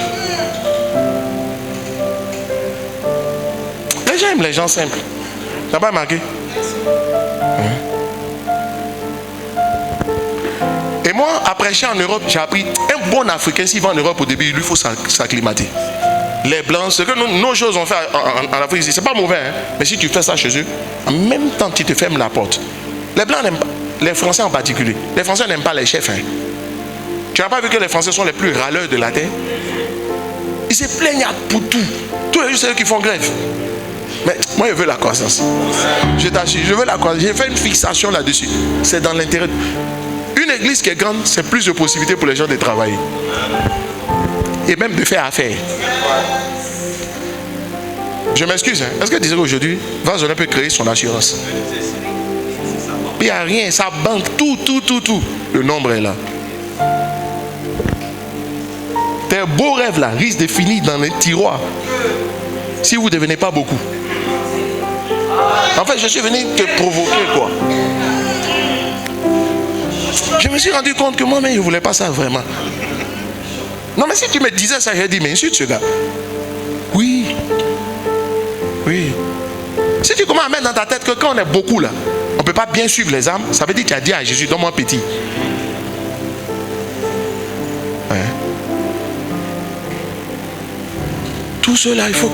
S1: Les gens aiment les gens simples. Tu n'as pas remarqué? Et moi, à prêcher en Europe, j'ai appris un bon Africain, s'il va en Europe au début, il lui faut s'acclimater. Les Blancs, ce que nos choses ont fait en Afrique, c'est pas mauvais, hein? Mais si tu fais ça chez eux, en même temps, tu te fermes la porte. Les Blancs n'aiment pas. Les Français en particulier. Les Français n'aiment pas les chefs. Hein. Tu n'as pas vu que les Français sont les plus râleurs de la terre? Ils se plaignent pour tout. Tous les jours, c'est eux qui font grève. Mais moi, je veux la croissance. Je t'assure, je veux la croissance. J'ai fait une fixation là-dessus. C'est dans l'intérêt. Une église qui est grande, c'est plus de possibilités pour les gens de travailler. Et même de faire affaire. Je m'excuse. Hein. Est-ce que tu disais qu'aujourd'hui, Vazolin peut créer son assurance? Il n'y a rien, ça banque, tout. Le nombre est là. Tes beaux rêves là risquent de finir dans les tiroirs si vous ne devenez pas beaucoup. En fait, je suis venu te provoquer, quoi. Je me suis rendu compte que moi-même, je ne voulais pas ça vraiment. Non, mais si tu me disais ça, j'ai dit, mais insulte ce gars. Oui. Oui. Si tu commences à mettre dans ta tête que quand on est beaucoup là, on ne peut pas bien suivre les âmes, ça veut dire que tu as dit à Jésus, donne-moi petit. Ouais. Tout cela, il faut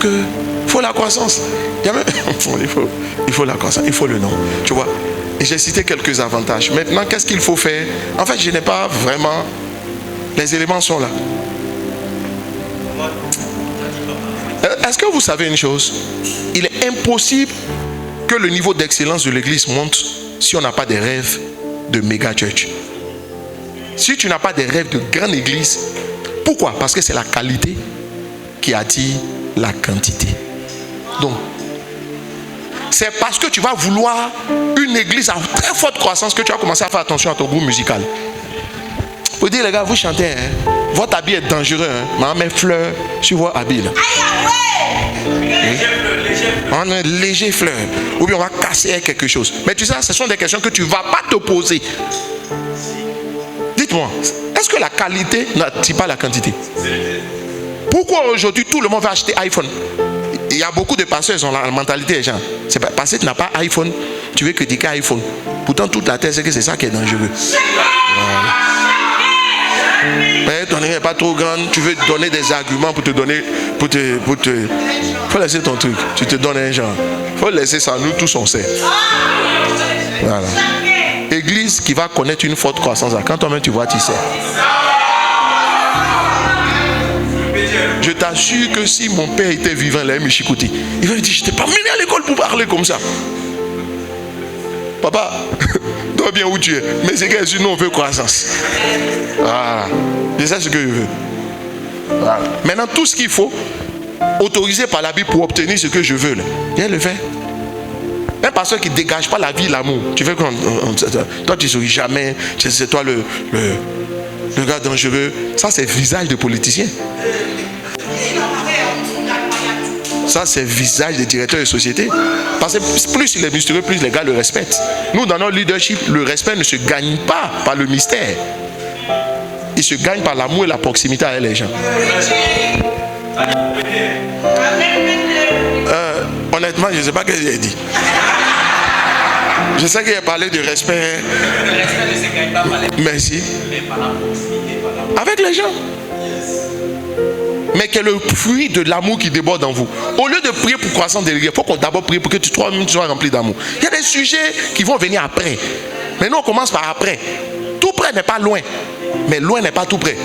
S1: la croissance. Il faut la croissance, il faut le nom. Tu vois. Et j'ai cité quelques avantages. Maintenant, qu'est-ce qu'il faut faire? En fait, je n'ai pas vraiment... Les éléments sont là. Est-ce que vous savez une chose? Il est impossible que le niveau d'excellence de l'église monte si on n'a pas des rêves de méga church. Si tu n'as pas des rêves de grande église, pourquoi? Parce que c'est la qualité qui attire la quantité. Donc, c'est parce que tu vas vouloir une église à très forte croissance que tu vas commencer à faire attention à ton goût musical. Vous dites, les gars, vous chantez, hein? Votre habit est dangereux, hein? Mais fleurs sur votre habit là. On a un léger fleur. Ou bien on va casser quelque chose. Mais tu sais, ce sont des questions que tu ne vas pas te poser. Dites-moi, est-ce que la qualité n'attire pas la quantité? Pourquoi aujourd'hui tout le monde va acheter iPhone? Il y a beaucoup de pasteurs qui ont la mentalité des gens. C'est parce que tu n'as pas iPhone, tu veux critiquer iPhone. Pourtant toute la terre sait que c'est ça qui est dangereux. Voilà. Mais ton nez n'est pas trop grande, tu veux donner des arguments pour te donner, faut laisser ton truc, tu te donnes un genre. Faut laisser ça, nous tous on sait. Voilà. Église qui va connaître une forte croissance, quand toi-même tu vois, tu sais. Je t'assure que si mon père était vivant, là, Michikouti, il va me dire, je t'ai pas mené à l'école pour parler comme ça. Papa, dois bien où tu es. Mais c'est que nous on veut croissance. Voilà. C'est ça ce que je veux. Voilà. Maintenant, tout ce qu'il faut, autorisé par la Bible pour obtenir ce que je veux, là, viens le faire. Un pasteur qui ne dégage pas la vie, l'amour. Tu veux qu'on. Toi, tu ne souris jamais. C'est toi le gars dangereux. Ça, c'est visage de politicien. Ça, c'est le visage des directeurs de société. Parce que plus il est mystérieux, plus les gars le respectent. Nous, dans notre leadership, le respect ne se gagne pas par le mystère. Il se gagne par l'amour et la proximité avec les gens. Honnêtement, je ne sais pas ce que j'ai dit. Je sais qu'il a parlé de respect. Le respect ne se gagne pas par les... Merci. Mais par la proximité, par l'amour. Avec les gens. Mais que le fruit de l'amour qui déborde en vous. Au lieu de prier pour croissance de l'église, il faut qu'on d'abord prie pour que tu sois rempli d'amour. Il y a des sujets qui vont venir après. Mais nous, on commence par après. Tout près n'est pas loin. Mais loin n'est pas tout près.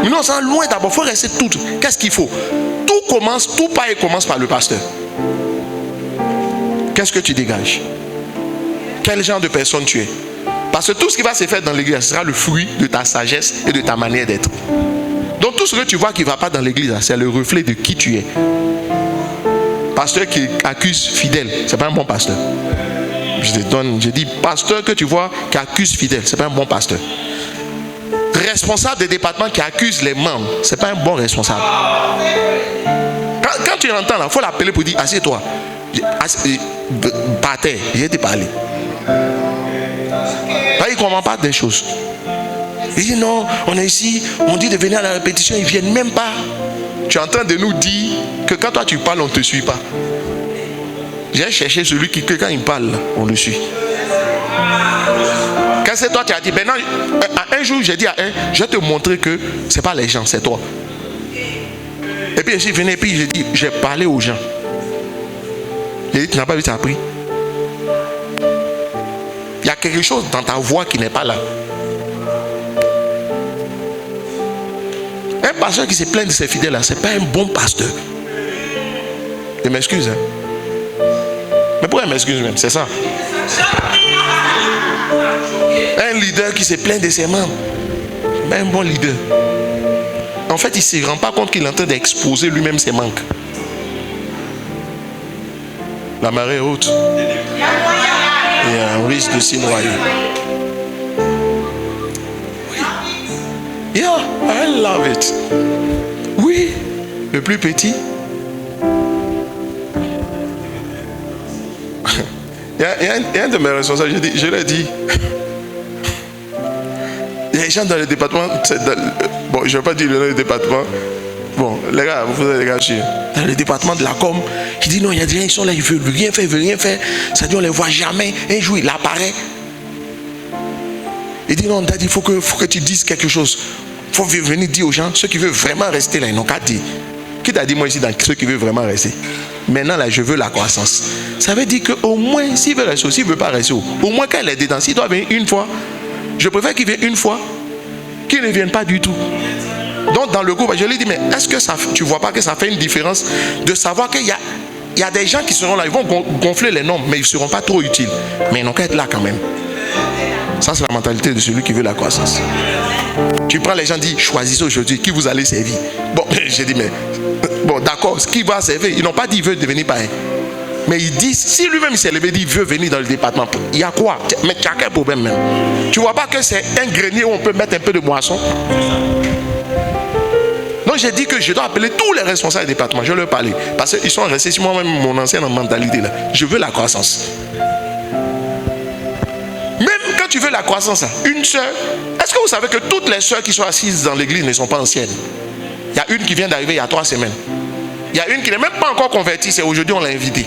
S1: Mais nous, on s'en loin d'abord. Il faut rester tout. Qu'est-ce qu'il faut? Tout pareil commence par le pasteur. Qu'est-ce que tu dégages? Quel genre de personne tu es? Parce que tout ce qui va se faire dans l'église sera le fruit de ta sagesse et de ta manière d'être. Donc tout ce que tu vois qui ne va pas dans l'église, c'est le reflet de qui tu es. Pasteur qui accuse fidèle, c'est pas un bon pasteur. Je dis pasteur que tu vois qui accuse fidèle, c'est pas un bon pasteur. Responsable des départements qui accuse les membres, c'est pas un bon responsable. Quand tu l'entends là, il faut l'appeler pour dire assieds-toi. Par terre, je vais te parler. Là, il ne comprend pas des choses. Il dit non, on est ici, on dit de venir à la répétition, ils ne viennent même pas. Tu es en train de nous dire que quand toi tu parles, on ne te suit pas. J'ai cherché celui qui, quand il parle, on le suit. Quand c'est toi, tu as dit, maintenant, un jour, j'ai dit à un, je vais te montrer que ce n'est pas les gens, c'est toi. Et puis je suis venu, et puis j'ai parlé aux gens. J'ai dit, tu n'as pas vu, tu as appris. Il y a quelque chose dans ta voix qui n'est pas là. Un pasteur qui se plaint de ses fidèles là, ce n'est pas un bon pasteur. Je m'excuse. Hein. Mais pourquoi il m'excuse même? C'est ça. Un leader qui se plaint de ses membres, ce n'est pas un bon leader. En fait, il ne se rend pas compte qu'il est en train d'exposer lui-même ses manques. La marée est haute. Il y a un risque de s'y noyer. Oui. Yeah, I love it. Oui, le plus petit. Il y a un de mes responsables, je l'ai dit. Il y a des gens dans le département, bon, je ne vais pas dire le département. Bon, les gars, vous êtes les gars dans le département de la com, qui dit non, il y a des gens qui sont là, ils ne veulent rien faire, ça dit on ne les voit jamais. Un jour, il apparaît. Il dit non, Daddy, il faut que tu dises quelque chose. Il faut venir dire aux gens, ceux qui veulent vraiment rester là, ils n'ont qu'à dire. Qui t'a dit moi ici dans ceux qui veulent vraiment rester? Maintenant là, je veux la croissance. Ça veut dire qu'au moins, s'il veut rester, s'il ne veut pas rester, au moins quand il est dedans, s'il doit venir une fois, je préfère qu'il vienne une fois, qu'il ne vienne pas du tout. Donc dans le groupe, je lui dis, mais est-ce que tu ne vois pas que ça fait une différence de savoir qu'il y a des gens qui seront là, ils vont gonfler les nombres, mais ils ne seront pas trop utiles. Mais ils n'ont qu'à être là quand même. Ça, c'est la mentalité de celui qui veut la croissance. Tu prends les gens, dis, choisissez aujourd'hui qui vous allez servir. Bon, j'ai dit, mais bon, d'accord, qui va servir? Ils n'ont pas dit qu'ils veulent devenir païen. Mais ils disent, si lui-même il s'est levé, dit, il veut venir dans le département. Il y a quoi? Mais tu as quel problème même? Tu ne vois pas que c'est un grenier où on peut mettre un peu de moisson? Donc j'ai dit que je dois appeler tous les responsables du département. Je leur parlais. Parce qu'ils sont restés sur moi-même, mon ancienne mentalité là. Je veux la croissance. Même quand tu veux la croissance, une sœur, est-ce que vous savez que toutes les sœurs qui sont assises dans l'église ne sont pas anciennes? Il y a une qui vient d'arriver il y a 3 semaines. Il y a une qui n'est même pas encore convertie, c'est aujourd'hui on l'a invitée.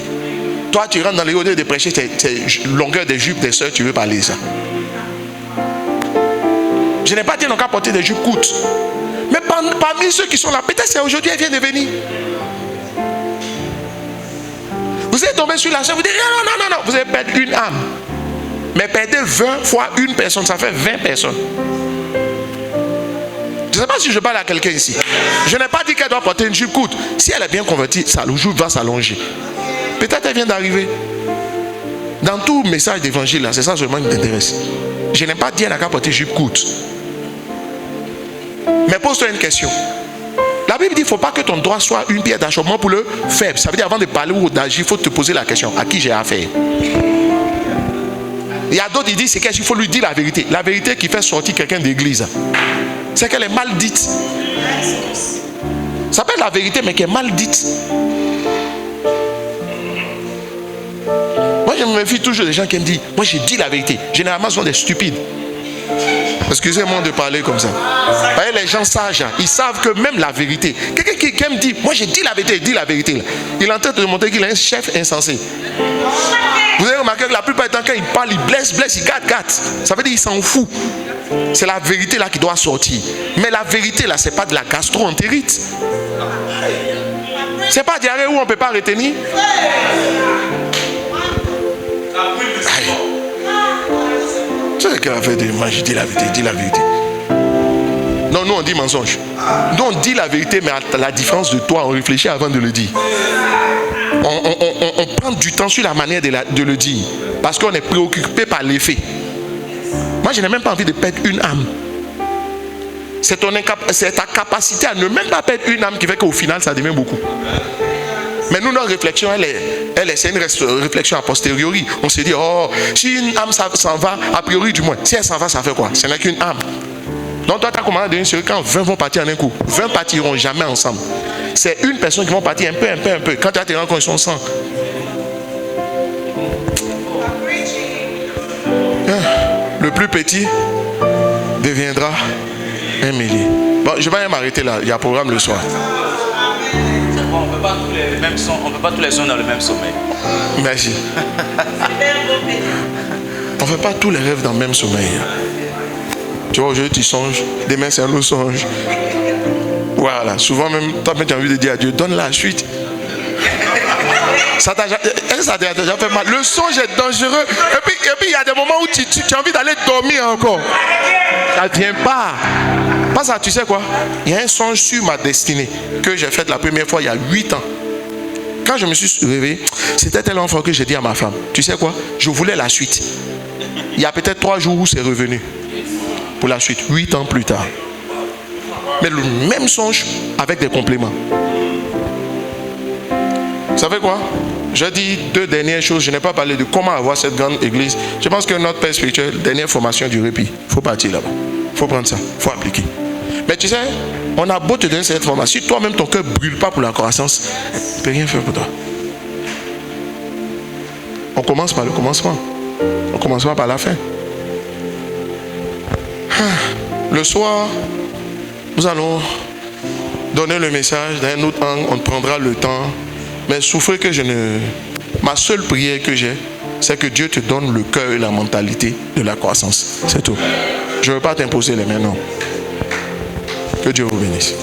S1: Toi tu rentres dans les hôtels de prêcher, c'est longueur des jupes des sœurs, tu veux parler de ça. Je n'ai pas dit qu'on a porté des jupes courtes. Mais parmi ceux qui sont là, peut-être c'est aujourd'hui elle vient de venir. Vous êtes tombé sur la sœur, vous dites non, vous avez perdu une âme. Mais perdez 20 fois une personne, ça fait 20 personnes. Je ne sais pas si je parle à quelqu'un ici. Je n'ai pas dit qu'elle doit porter une jupe courte. Si elle est bien convertie, le jour va s'allonger. Peut-être elle vient d'arriver. Dans tout message d'évangile, c'est ça seulement qui t'intéresse. Je n'ai pas dit qu'elle n'a qu'à porter une jupe courte. Mais pose-toi une question. La Bible dit qu'il ne faut pas que ton droit soit une pierre d'achoppement pour le faible. Ça veut dire avant de parler ou d'agir, il faut te poser la question. À qui j'ai affaire? Il y a d'autres qui disent qu'il faut lui dire la vérité. La vérité qui fait sortir quelqu'un d'église, c'est qu'elle est mal dite. Ça s'appelle la vérité, mais qui est mal dite. Moi, je me méfie toujours des gens qui me disent, moi, j'ai dit la vérité. Généralement, ce sont des stupides. Excusez-moi de parler comme ça. Vous voyez, les gens sages, ils savent que même la vérité. Quelqu'un qui me dit, moi, j'ai dit la vérité, il dit la vérité. Là. Il est en train de montrer qu'il est un chef insensé. Vous avez remarqué que la plupart du temps, quand il parle, il blesse, il gâte. Ça veut dire qu'il s'en fout. C'est la vérité là qui doit sortir. Mais la vérité là, c'est pas de la gastro-entérite. C'est pas diarrhée où on ne peut pas retenir. C'est qu'elle a fait de moi, je dis la vérité, Non, nous on dit mensonge. Nous on dit la vérité, mais à la différence de toi, on réfléchit avant de le dire. On prend du temps sur la manière de le dire. Parce qu'on est préoccupé par l'effet. Moi, je n'ai même pas envie de perdre une âme. C'est ta capacité à ne même pas perdre une âme qui fait qu'au final, ça devient beaucoup. Mais nous, notre réflexion, c'est une réflexion a posteriori. On se dit, oh, si une âme s'en va, a priori du moins, si elle s'en va, ça fait quoi? Ce n'est qu'une âme. Donc toi, tu as commandé d'une série, quand 20 vont partir en un coup, 20 partiront jamais ensemble. C'est une personne qui va partir un peu. Quand tu as tes rencontres, ils sont 100. Le plus petit deviendra un millier. Bon, je vais même m'arrêter là. Il y a programme le soir.
S2: On ne peut pas tous les sons dans le même sommeil.
S1: Merci. On ne fait pas tous les rêves dans le même sommeil. Tu vois, aujourd'hui tu songes, demain c'est un autre songe. Voilà, souvent même, toi tu as envie de dire à Dieu, donne la suite. Ça t'a déjà fait mal. Le songe est dangereux. Et puis il y a des moments où tu as envie d'aller dormir encore. Ça ne vient pas. Pas ça, tu sais quoi? Il y a un songe sur ma destinée que j'ai fait la première fois il y a 8 ans. Quand je me suis réveillé, c'était tellement fort que j'ai dit à ma femme, tu sais quoi? Je voulais la suite. Il y a peut-être 3 jours où c'est revenu. Pour la suite, 8 ans plus tard. Mais le même songe avec des compléments. Vous savez quoi? Je dis 2 dernières choses. Je n'ai pas parlé de comment avoir cette grande église. Je pense que notre père spirituel, dernière formation du répit. Il faut partir là-bas. Il faut prendre ça. Il faut appliquer. Mais tu sais, on a beau te donner cette formation. Si toi-même ton cœur ne brûle pas pour la croissance, il ne peut rien faire pour toi. On commence par le commencement. On commence pas par la fin. Le soir, nous allons donner le message d'un autre angle. On prendra le temps. Mais souffrez que ma seule prière que j'ai, c'est que Dieu te donne le cœur et la mentalité de la croissance. C'est tout. Je ne veux pas t'imposer les mains, non. Que Dieu vous bénisse.